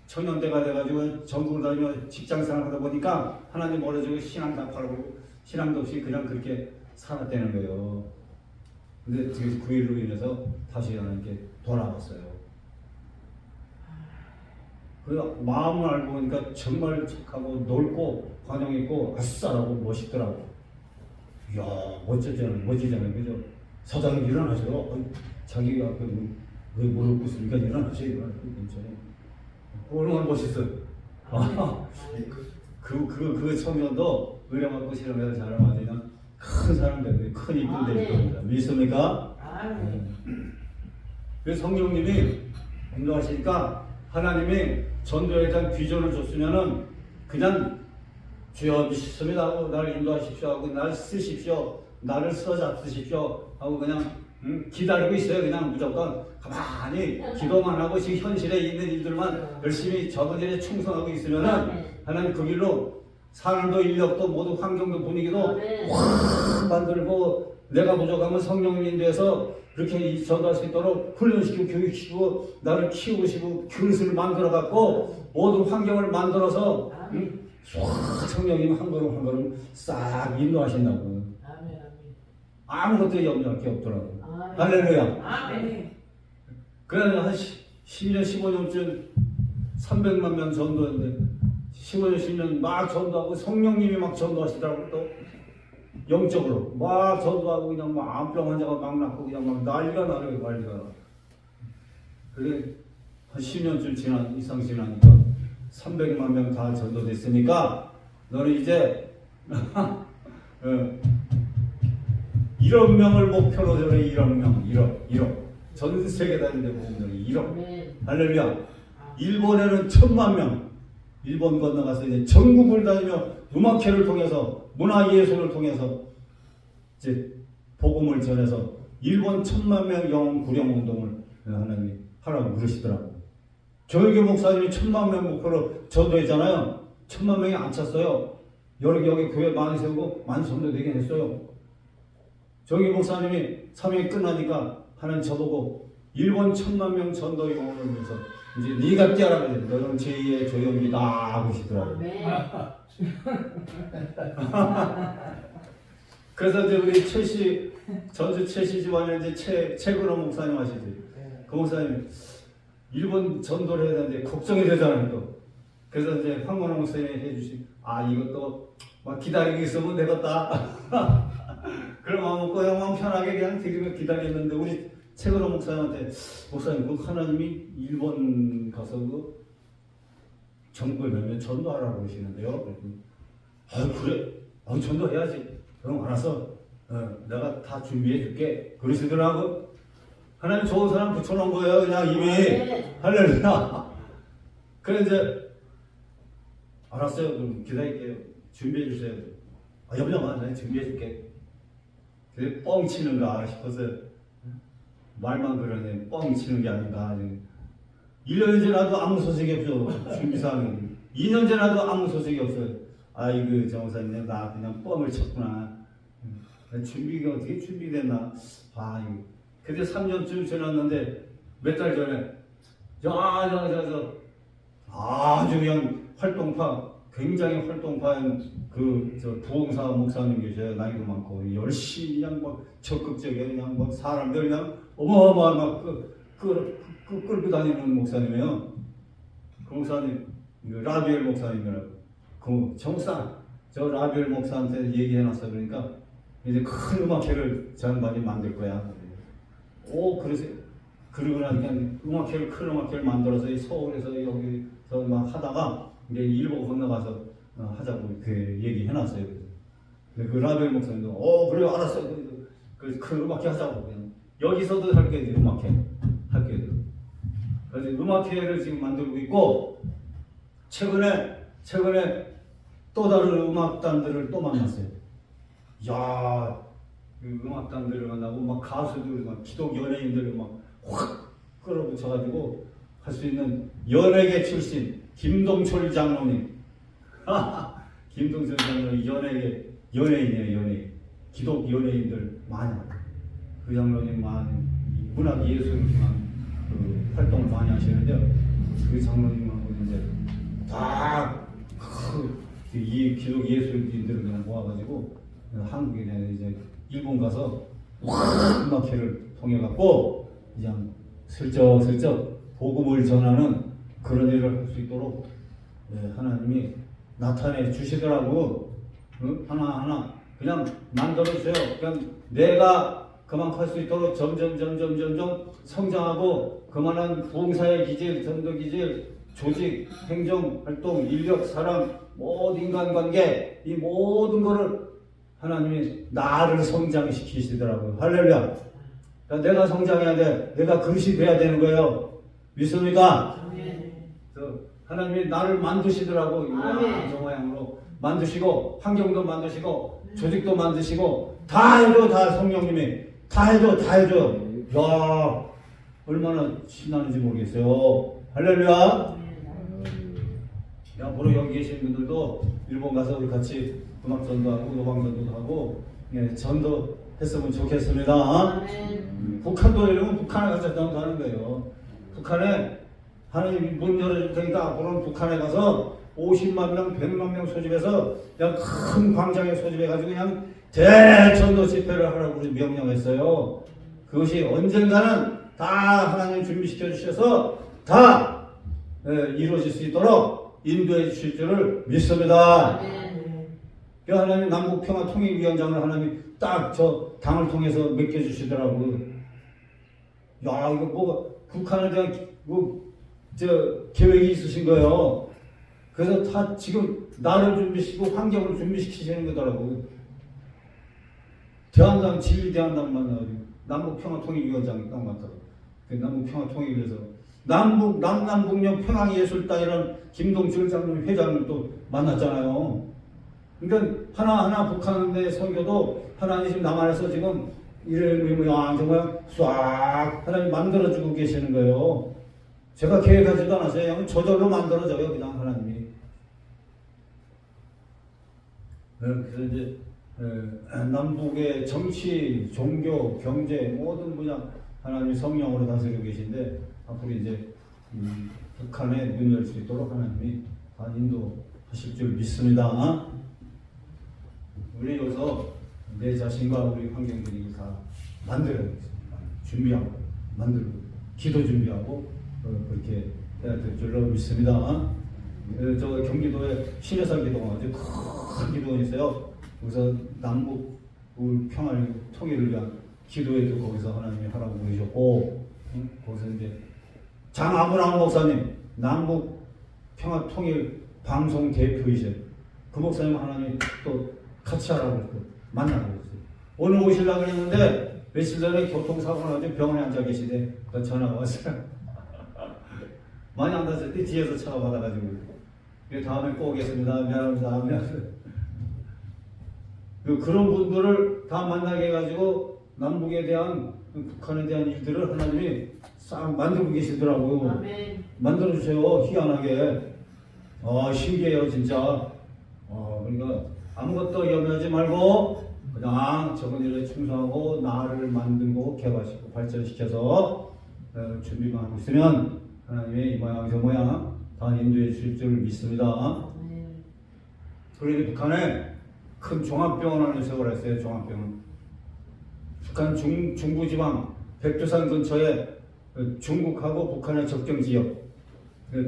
청년대가 돼가지고 전국을 다니며 직장생활 하다 보니까 하나님 멀어지고 신앙도 파라고 신앙도 없이 그냥 그렇게 살았다는 거예요. 근데 그 일로 인해서 다시 하나님께 돌아왔어요. 그 마음을 알고 보니까 정말 착하고 넓고 관용했고 아싸라고 멋있더라고. 이야 멋지잖아요, 그죠? 사장님 일어나세요. 자기가 그 무릎 꿇으니까 일어나세요. 괜찮아요. 얼마나 멋있어. 그 청년도 은혜 받고 실험해서 잘하면 그냥 큰 사람 되고 큰 이쁜 되는 겁니다. 믿습니까? 그래서 성령님이 인도하시니까 하나님이 전도에 대한 비전을 줬으면은 그냥 주여 믿습니다 하고 나를 인도하십시오 하고 나를 쓰십시오, 나를 써잡으십시오 하고 그냥 기다리고 있어요. 그냥 무조건 가만히 기도만 하고 지금 현실에 있는 일들만 열심히 적은 일에 충성하고 있으면은 하나님 그 길로 사람도 인력도 모두 환경도 분위기도 확 만들고 내가 부족하면 성령님 인도해서 그렇게 전도할 수 있도록 훈련시키고 교육시키고 나를 키우시고 그릇을 만들어 갖고 모든 환경을 만들어서 성령님 한 걸음 한 걸음 싹 인도하신다고. 아무것도 염려할 게 없더라고. 할렐루야. 그래서 한 10년 15년쯤 300만 명 전도했는데 15년 10년 막 전도하고 성령님이 막 전도하시더라고. 또 영적으로 막 전도하고 그냥 막 암병 환자가 막 낫고 그냥 막 난리가 나요. 그래 한 10년쯤 이상 지나니까 300만 명 다 전도됐으니까 너는 이제 1억 명을 목표로 되는 1억 전 세계 다니는데 보면 1억. 할렐루야. 일본에는 1000만 명. 일본 건너가서 이제 전국을 다니며 음악회를 통해서 문화예술을 통해서 이제 복음을 전해서 일본 1000만 명 영혼 구령 운동을 하나님이 하라고 그러시더라고. 조혜교 목사님이 1000만 명 목표로 전도했잖아요. 1000만 명이 안 찼어요. 여러 여기 교회 많이 세우고 많이 전도되긴 했어요. 조혜교 목사님이 사명이 끝나니까 하나님 저보고 일본 1000만 명 전도 영혼을 위해서 이제 네가 뛰어라 그래. 너는 제2의 조영기다 하고 싶더라고요. 그래서 이제 우리 전주 최씨 집안에 이제 최근호 목사님 하시지. 그 목사님 일본 전도를 해야 되는데 걱정이 되잖아요 또. 그래서 이제 황건호 목사님이 해주신 이것도 막 기다리고 있으면 되겠다. 그럼 마음 먹고 그냥 편하게 그냥 기다렸는데 우리 최근호 목사님한테 목사님 그 하나님이 일본 가서 그 정부에 가면 전도하라고 그러시는데요. 그래? 전도해야지. 그럼 알았어. 내가 다 준비해 줄게. 그러시더라고. 하나님 좋은 사람 붙여놓은 거예요. 그냥 이미. 할렐루야. 그래 이제 알았어요. 그럼 기다릴게요. 준비해 주세요. 여보야, 내가 준비해 줄게. 그래 뻥 치는가 싶어서 말만 그러네. 뻥 치는 게 아닌가. 1년 지나도 아무 소식이 없어. 준비사항이. 2년 지나도 아무 소식이 없어요. 아이고 정사님 나 그냥 뻥을 쳤구나. 준비가 어떻게 준비됐나. 근데 3년쯤 지났는데 몇 달 전에 아주 그냥 굉장히 활동파인 부흥사 목사님 계셔요. 나이도 많고 열심히 그냥 막 적극적이게 그냥 막 사람들 그냥 어마어마한 막 끌고 다니는 목사님이에요. 그 목사님 라비엘 목사님이라고. 그 정상 저 라비엘 목사한테 얘기해놨어. 그러니까 이제 큰 음악회를 저한테 만들 거야. 그래서 그러고 나니까 큰 음악회를 만들어서 서울에서 여기서 막 하다가 이제 일본 건너가서 하자고 그 얘기해놨어요. 그 라벨 목사님도 그래요 알았어요. 그래서 큰 음악회 하자고 그냥 여기서도 할 거예요. 음악회 할 거예요. 그래서 음악회를 지금 만들고 있고 최근에 또 다른 음악단들을 또 만났어요. 그 음악단들을 만나고 막 가수들, 막 기독 연예인들을 막 확 끌어붙여가지고 할 수 있는 연예계 출신 김동철 장로님. 김동철 장로님 연예인이에요. 연예인. 기독 연예인들 많이. 그 장로님 많이 문학 예술만 활동을 많이 하시는데 그 장로님하고 이제 이 기독 예술인들을 그냥 모아가지고 한국에 이제 일본 가서 음악회를 통해 갖고 그냥 슬쩍슬쩍 복음을 전하는 그런 일을 할 수 있도록 하나님이 나타내 주시더라고. 응? 하나하나 그냥 만들어주세요. 그냥 내가 그만큼 할 수 있도록 점점 성장하고 그만한 봉사의 기질, 전도 기질, 조직, 행정, 활동, 인력, 사람, 모든 인간관계 이 모든 거를 하나님이 나를 성장시키시더라고요. 할렐루야. 그러니까 내가 성장해야 돼. 내가 그릇이 돼야 되는 거예요. 믿습니까? 아멘. 하나님이 나를 만드시더라고. 아멘. 저 모양으로 만드시고 환경도 만드시고 조직도 만드시고 다 해줘. 다 성령님이 다 해줘. 야 얼마나 신나는지 모르겠어요. 할렐루야. 앞으로 여기 계신 분들도 일본 가서 우리 같이 음악 전도하고 노방 전도도 하고 예, 전도 했으면 좋겠습니다. 아멘. 북한도 이러면 북한에 가서 전도하는 거예요. 북한에 하나님 문 열어줄 테니까 앞으로는 북한에 가서 50만 명, 100만 명 소집해서 그냥 큰 광장에 소집해가지고 그냥 대전도 집회를 하라고 우리 명령했어요. 그것이 언젠가는 다 하나님 준비시켜 주셔서 다 이루어질 수 있도록 인도해 주실 줄을 믿습니다. 아멘. 그 하나님 남북평화통일위원장을 하나님 딱 저 당을 통해서 맡겨주시더라고요. 야 이거 뭐 북한에 대한 계획이 있으신 거예요. 그래서 다 지금 나를 준비시키고 환경을 준비시키시는 거더라고요. 대한당 진리대한당만 나가지고 남북평화통일위원장 딱 맡아서 그 남북평화통일에서 남남북녀 평화예술단이라는 김동철 장로님 회장을 또 만났잖아요. 그러니까 하나하나 북한의 선교도 하나님 지금 남한에서 지금 이런 정말 싹 하나님 만들어주고 계시는 거예요. 제가 계획하지도 않았어요. 그냥 저절로 만들어져요. 그냥 하나님이. 그래서 이제 남북의 정치, 종교, 경제 모든 분야 하나님이 성령으로 다스리고 계신데 앞으로 이제 북한에 눈 열 수 있도록 하나님이 다 인도하실 줄 믿습니다. 우리 여기서 내 자신과 우리 환경들이 다 만들어야 준비하고 만들고 기도 준비하고 그렇게 해야 될 줄로 믿습니다. 저 경기도에 신여산 기도원 아주 큰 기도원이 있어요. 그래서 남북 평화를 통일을 위한 기도회도 거기서 하나님이 하라고 그러셨고 거기서 이제 장아브라함 목사님 남북 평화 통일 방송 대표이셔. 그 목사님 하나님 또 같이 하라고 만나고 있어요. 오늘 오시려고 했는데 며칠 전에 교통사고가 나서 병원에 앉아 계시대. 전화가 왔어요. 많이 안 다쳤을 때 뒤에서 차가 받아가지고 다음에 꼭 오겠습니다. 미안합니다. 그런 분들을 다 만나게 해가지고 남북에 대한 북한에 대한 일들을 하나님이 싹 만들고 계시더라고요. 아멘. 만들어주세요. 희한하게. 신기해요 진짜. 그러니까 아무것도 염려하지 말고 그냥 적은 일에 충성하고 나를 만들고 개발시키고 발전시켜서 준비만 하고 있으면 하나님의 이 모양 저 모양 다 인도해 주실 줄 믿습니다. 아멘. 그런데 북한에 큰 종합병원을 세워놨어요. 종합병원. 북한 중부지방 백두산 근처에 중국하고 북한의 접경지역,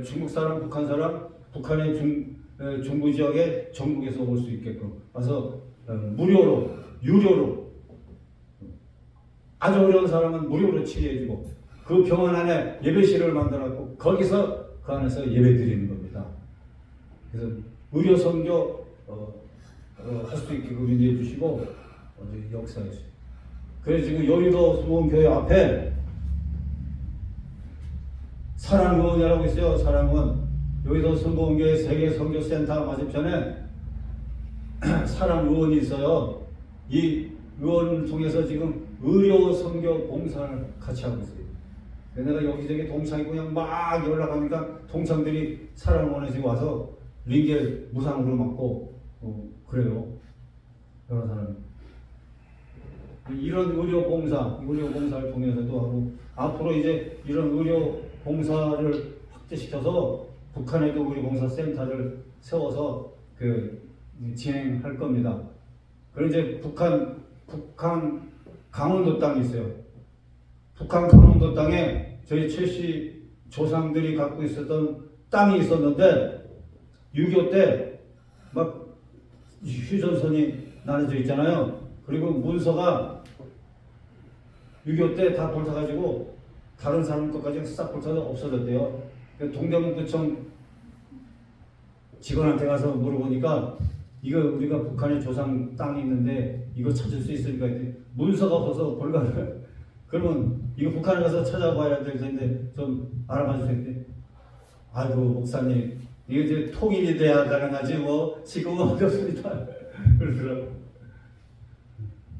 중국 사람, 북한 사람, 북한의 중부지역에 전국에서 올 수 있게끔 와서 무료로, 유료로 아주 어려운 사람은 무료로 치료해주고 그 병원 안에 예배실을 만들었고 거기서 그 안에서 예배 드리는 겁니다. 그래서 무료 선교 할 수 있게끔 인도해 주시고 역사해 주시고 그래서 지금 여의도 수원교회 앞에 사랑의원이라고 있어요. 사랑의원. 여의도 수원교회 세계선교센터 맞은편에 사랑의원이 있어요. 이 의원을 통해서 지금 의료 선교 봉사를 같이 하고 있어요. 내가 여기저기 동창이 그냥 막 연락하니까 동창들이 사랑의원에 지금 와서 링겔 무상으로 맞고 그래요. 여러 사람이. 이런 의료 봉사를 통해서도 하고 앞으로 이제 이런 의료 봉사를 확대시켜서 북한에도 의료 봉사 센터를 세워서 진행할 겁니다. 그리고 이제 북한 강원도 땅이 있어요. 북한 강원도 땅에 저희 최씨 조상들이 갖고 있었던 땅이 있었는데 6.25 때 휴전선이 나눠져 있잖아요. 그리고 문서가 6.25 때 다 불타가지고 다른 사람 것까지 싹 불타서 없어졌대요. 동대문구청 직원한테 가서 물어보니까 이거 우리가 북한의 조상 땅이 있는데 이거 찾을 수 있으니까 문서가 없어서 불가능. 그러면 이거 북한에 가서 찾아봐야 될 텐데 좀 알아봐 주세요. 아이고 목사님 이게 이제 통일이 돼야 가능하지 뭐 지금은 어렵습니다. 그러더라고.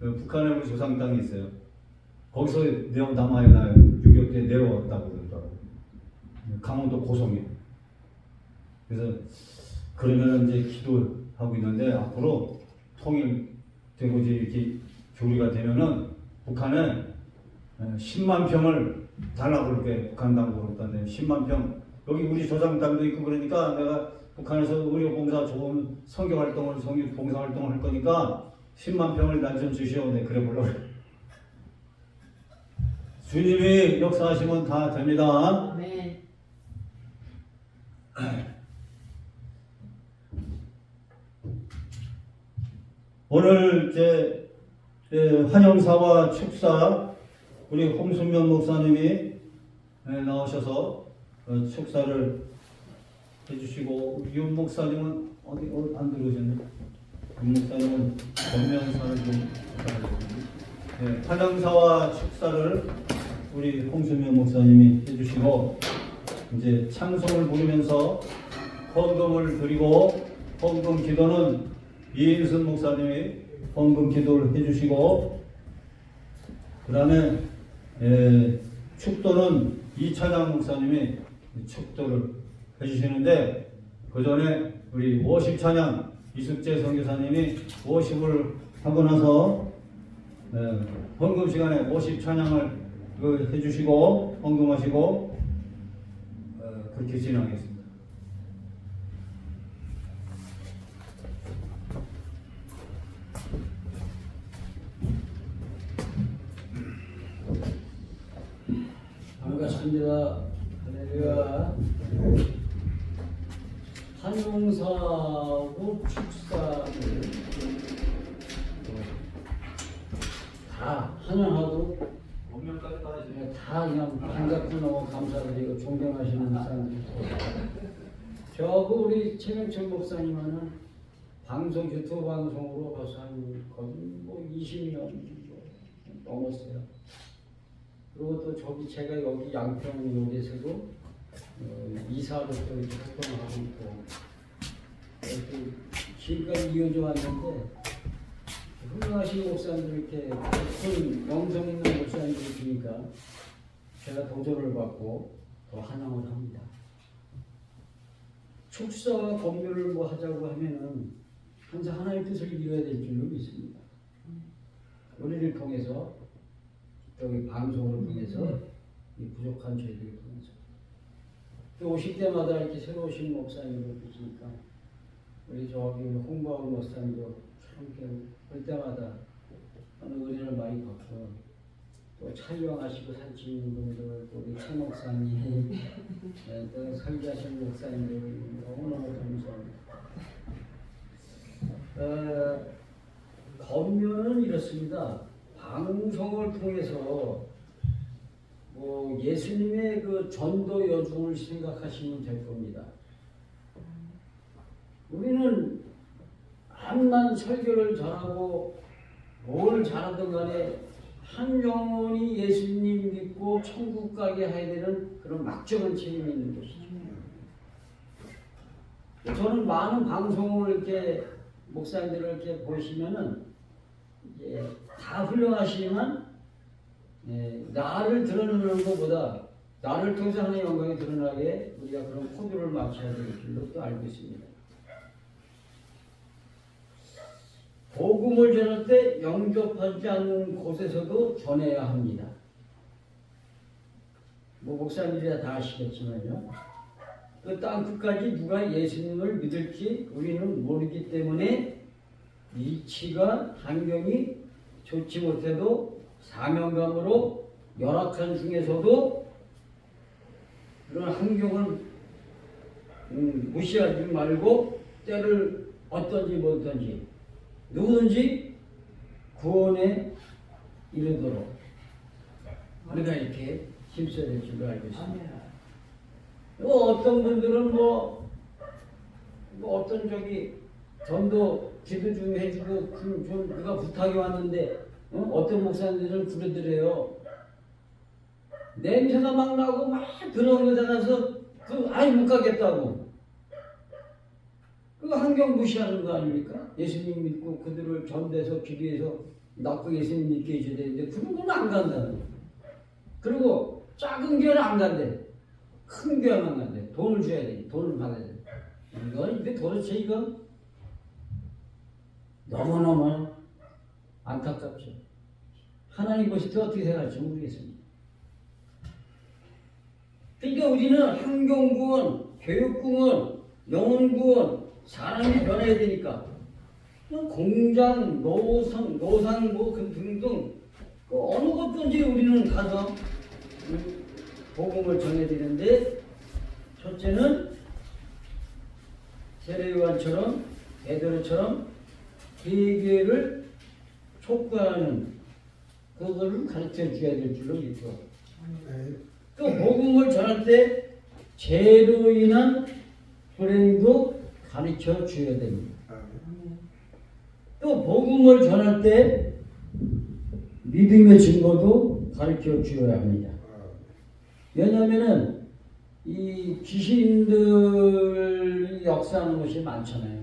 북한에 우리 조상 땅이 있어요. 거기서 남아있나요? 6.25 때 내려왔다고 그러더라고. 강원도 고성에. 그래서 그러면 이제 기도하고 있는데 앞으로 통일되고 이제 이렇게 교류가 되면은 북한에 10만 평을 달라고 그렇게 북한 당국으로 했다는데 10만 평 여기 우리 조상 땅도 있고 그러니까 내가 북한에서 의료봉사 좋은 선교 활동을 봉사 활동을 할 거니까 10만 평을 날 좀 주시오. 네 그래 보려고. 주님이 역사하시면 다 됩니다. 아멘. 오늘 이제 환영사와 축사 우리 홍순명 목사님이 나오셔서 축사를 해주시고 윤 목사님은 어디 안 들어오셨네. 윤 목사님은 전면사를 좀 환영사와 축사를 우리 홍순명 목사님이 해주시고 이제 찬송을 부르면서 헌금을 드리고 헌금 기도는 이인순 목사님이 헌금 기도를 해주시고 그 다음에 축도는 이찬양 목사님이 축도를 해주시는데 그 전에 우리 워십 찬양 이숙재 선교사님이 워십을 하고 나서 헌금 시간에 워십 찬양을 해주시고 헌금하시고 그렇게 진행하겠습니다. 반갑습니다. 할렐루야. 환영사하고 축사를 다 환영하고 다 그냥 반갑고 너무 감사드리고 존경하시는 사람들. 저하고 우리 최명철 목사님은 방송 유튜브 방송으로 벌써 한 거의 뭐 20년 정도 넘었어요. 그리고 또 저기 제가 여기 양평 여기에서도 이사로 또 이렇게 활동하고 있고 지금까지 이어져 왔는데 훌륭하신 목사님들 이렇게 큰 영성 있는 목사님들이 있으니까 제가 도전을 받고 더 환영을 합니다. 축사와 법률을 뭐 하자고 하면은 항상 하나의 뜻을 이뤄야 될 줄로 믿습니다. 우리를 통해서 여기 방송을 통해서 이 부족한 저희들을 통해서 또 오실 때마다 이렇게 새로 오신 목사님들 계시니까 우리 저기 홍보하는 목사님도 참 볼 때마다 어느 은혜를 많이 받고 또 촬영하시고 사진 찍는 분들 또 우리 최 목사님 또 설교하시는 목사님들 너무너무 감사합니다. 권면은 이렇습니다. 방송을 통해서 뭐 예수님의 그 전도 여중을 생각하시면 될 겁니다. 우리는 암만 설교를 잘하고 뭘 잘하든 간에 한 영혼이 예수님 믿고 천국 가게 해야 되는 그런 막중한 책임이 있는 것이죠. 저는 많은 방송을 이렇게 목사님들을 이렇게 보시면은 이제 다 훌륭하시지만 나를 드러내는 것보다 나를 통해서 하나님의 영광이 드러나게 우리가 그런 코드를 맞춰야 될 줄로 또 알고 있습니다. 복음을 전할 때 영접하지 않는 곳에서도 전해야 합니다. 뭐 목사님들이 다 아시겠지만요. 그 땅 끝까지 누가 예수님을 믿을지 우리는 모르기 때문에 위치가 환경이 좋지 못해도 사명감으로 열악한 중에서도 그런 환경을 무시하지 말고 때를 어떤지 뭐든지 누구든지 구원에 이르도록 우리가 이렇게 힘써야 될 줄로 알고 있습니다. 어떤 분들은 뭐 어떤 전도 기도 좀 해주고 그가 부탁이 왔는데 어떤 목사님들은 부르더래요. 냄새가 막 나고 막 들어오는 데 가서 아예 못 가겠다고. 그거 환경 무시하는 거 아닙니까? 예수님 믿고 그들을 전대해서 기도해서 낳고 예수님 믿게 해줘야 되는데 그런 건 안 간다는 거예요. 그리고 작은 교회는 안 간대. 큰 교회만 간대. 돈을 줘야 돼. 돈을 받아야 돼. 이게 도대체 이거 너무너무 안타깝죠. 하나님 보실 때 어떻게 생각할지 모르겠습니다. 그러니까 우리는 환경구원, 교육구원, 영혼구원, 사람이 변해야 되니까 공장, 노상 뭐 등등 어느 것든지 우리는 가서 복음을 전해야 되는데 첫째는 세례요한처럼 베드로처럼 회개를 촉구하는 그거를 가르쳐 줘야 될 줄로 믿고 또 복음을 전할 때 죄로 인한 불행도 가르쳐 줘야 됩니다. 또 복음을 전할 때 믿음의 증거도 가르쳐 주어야 합니다. 왜냐하면은 이 귀신들이 역사하는 것이 많잖아요.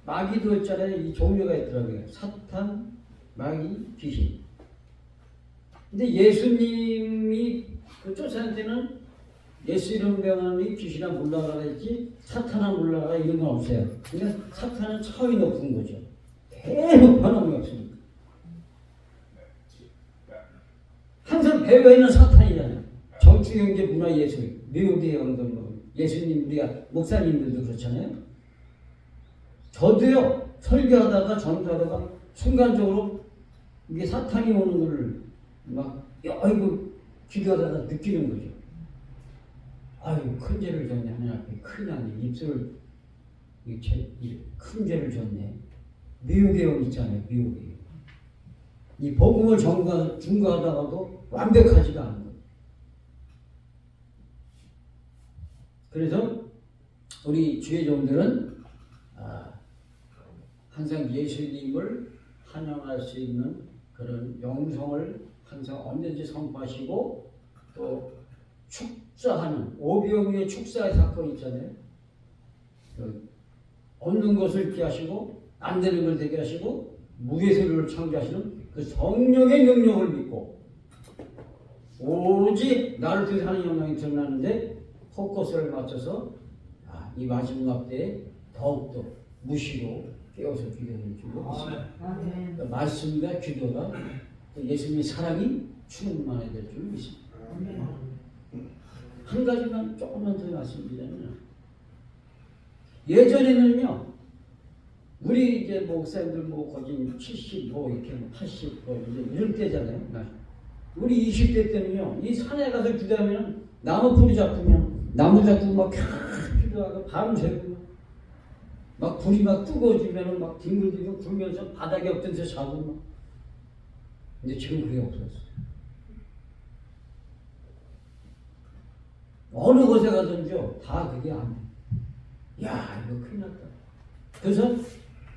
마귀도 있잖아요. 이 종류가 있더라고요. 사탄, 마귀, 귀신. 근데 예수님이 그 쫓아낼 때는 예수 이름 명하니 귀신아 물러가라 했지 사탄아 물러가라 이런 건 없어요. 그러니까 사탄은 차원이 높은 거죠. 계속 변함이 없습니다. 항상 배후에는 사탄이잖아요. 정치, 경제, 문화, 예술, 미국의 영들, 예수님, 우리가 목사님들도 그렇잖아요. 저도요, 설교하다가 전도하다가 순간적으로 이게 사탄이 오는 걸 막, 아이고, 기도하다가 느끼는 거죠. 아유, 큰 죄를 졌네. 하나님 앞에 큰일 났네. 입술을, 큰 죄를 졌네. 미혹의 영 있잖아요. 미혹의 영. 이 복음을 증거하다가도 완벽하지가 않은 거예요. 그래서 우리 주의 종들은 항상 예수님을 환영할 수 있는 그런 영성을 항상 언제든지 선포하시고 또 축사하는 오병이의 축사의 사건이 있잖아요. 얻는 것을 있게 하시고 안 되는 걸 되게 하시고 무게세를 창조하시는 그 성령의 능력을 믿고 오로지 나를 통해서 하는 영광이 드러나는데 포커스를 맞춰서 이 마지막 때에 더욱더 무시로 깨워서 기도하는 줄로 믿습니다. 말씀과 기도가 또 예수님의 사랑이 충만해야 될 줄로 믿습니다. 한 가지만 조금만 더 말씀드리자면 예전에는요 우리 이제 목사님들 뭐 거진 70, 뭐 이렇게 80, 뭐 이런 때잖아요. 우리 20대 때는요 이 산에 가서 기도하면 나무 풀이 잡으면 나무 잡고 막 기도하고 밤새고 막 불이 막 뜨거워지면 막 뒹굴뒹굴 굴면서 바닥에 엎든 데 자고 막. 근데 지금 그게 없었어요. 어느 곳에 가든지요 다 그게 안 돼. 야 이거 큰일 났다. 그래서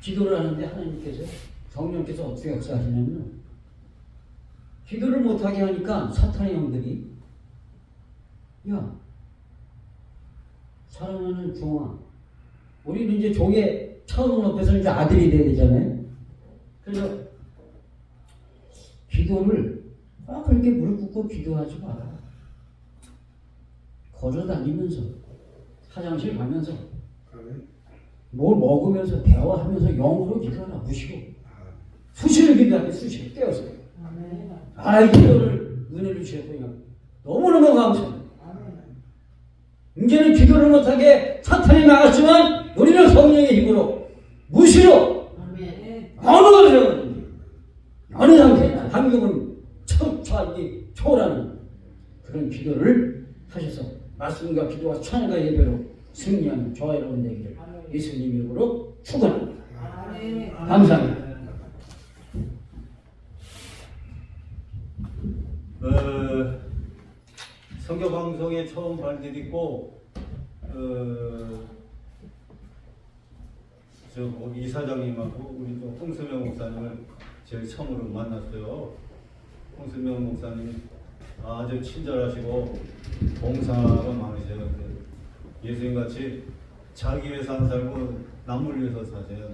기도를 하는데 하나님께서 성령께서 어떻게 역사하시냐면 기도를 못하게 하니까 사탄의 영들이 야 사랑하는 종아 우리는 이제 종의 차원 높여서 이제 아들이 돼야 되잖아요. 그래서 기도를 막 그렇게 무릎 꿇고 기도하지 마라. 걸어다니면서 화장실 가면서 뭘 먹으면서 대화하면서 영으로 기도하라. 무시고 수시로 기도하게 수시로 떼어서 이 기도를 은혜를 주셨군요. 너무너무 감사합니다. 이제는 기도를 못하게 사탄이 나갔지만 우리는 성령의 힘으로 무시로 어느 것을 어느 상태 환경을 초월하는 그런 기도를 하셔서 말씀과 기도와 찬양과 예배로 승리하는 저와 여러분 되기를 예수님 이름으로 축원합니다. 아멘. 감사합니다. 선교 방송에 처음 발디딛고 이사장님하고 우리 또 홍수명 목사님을 제일 처음으로 만났어요. 홍수명 목사님 아주 친절하시고 봉사가 많으세요. 예수님같이 자기 위해서 안 살고 남을 위해서 사세요.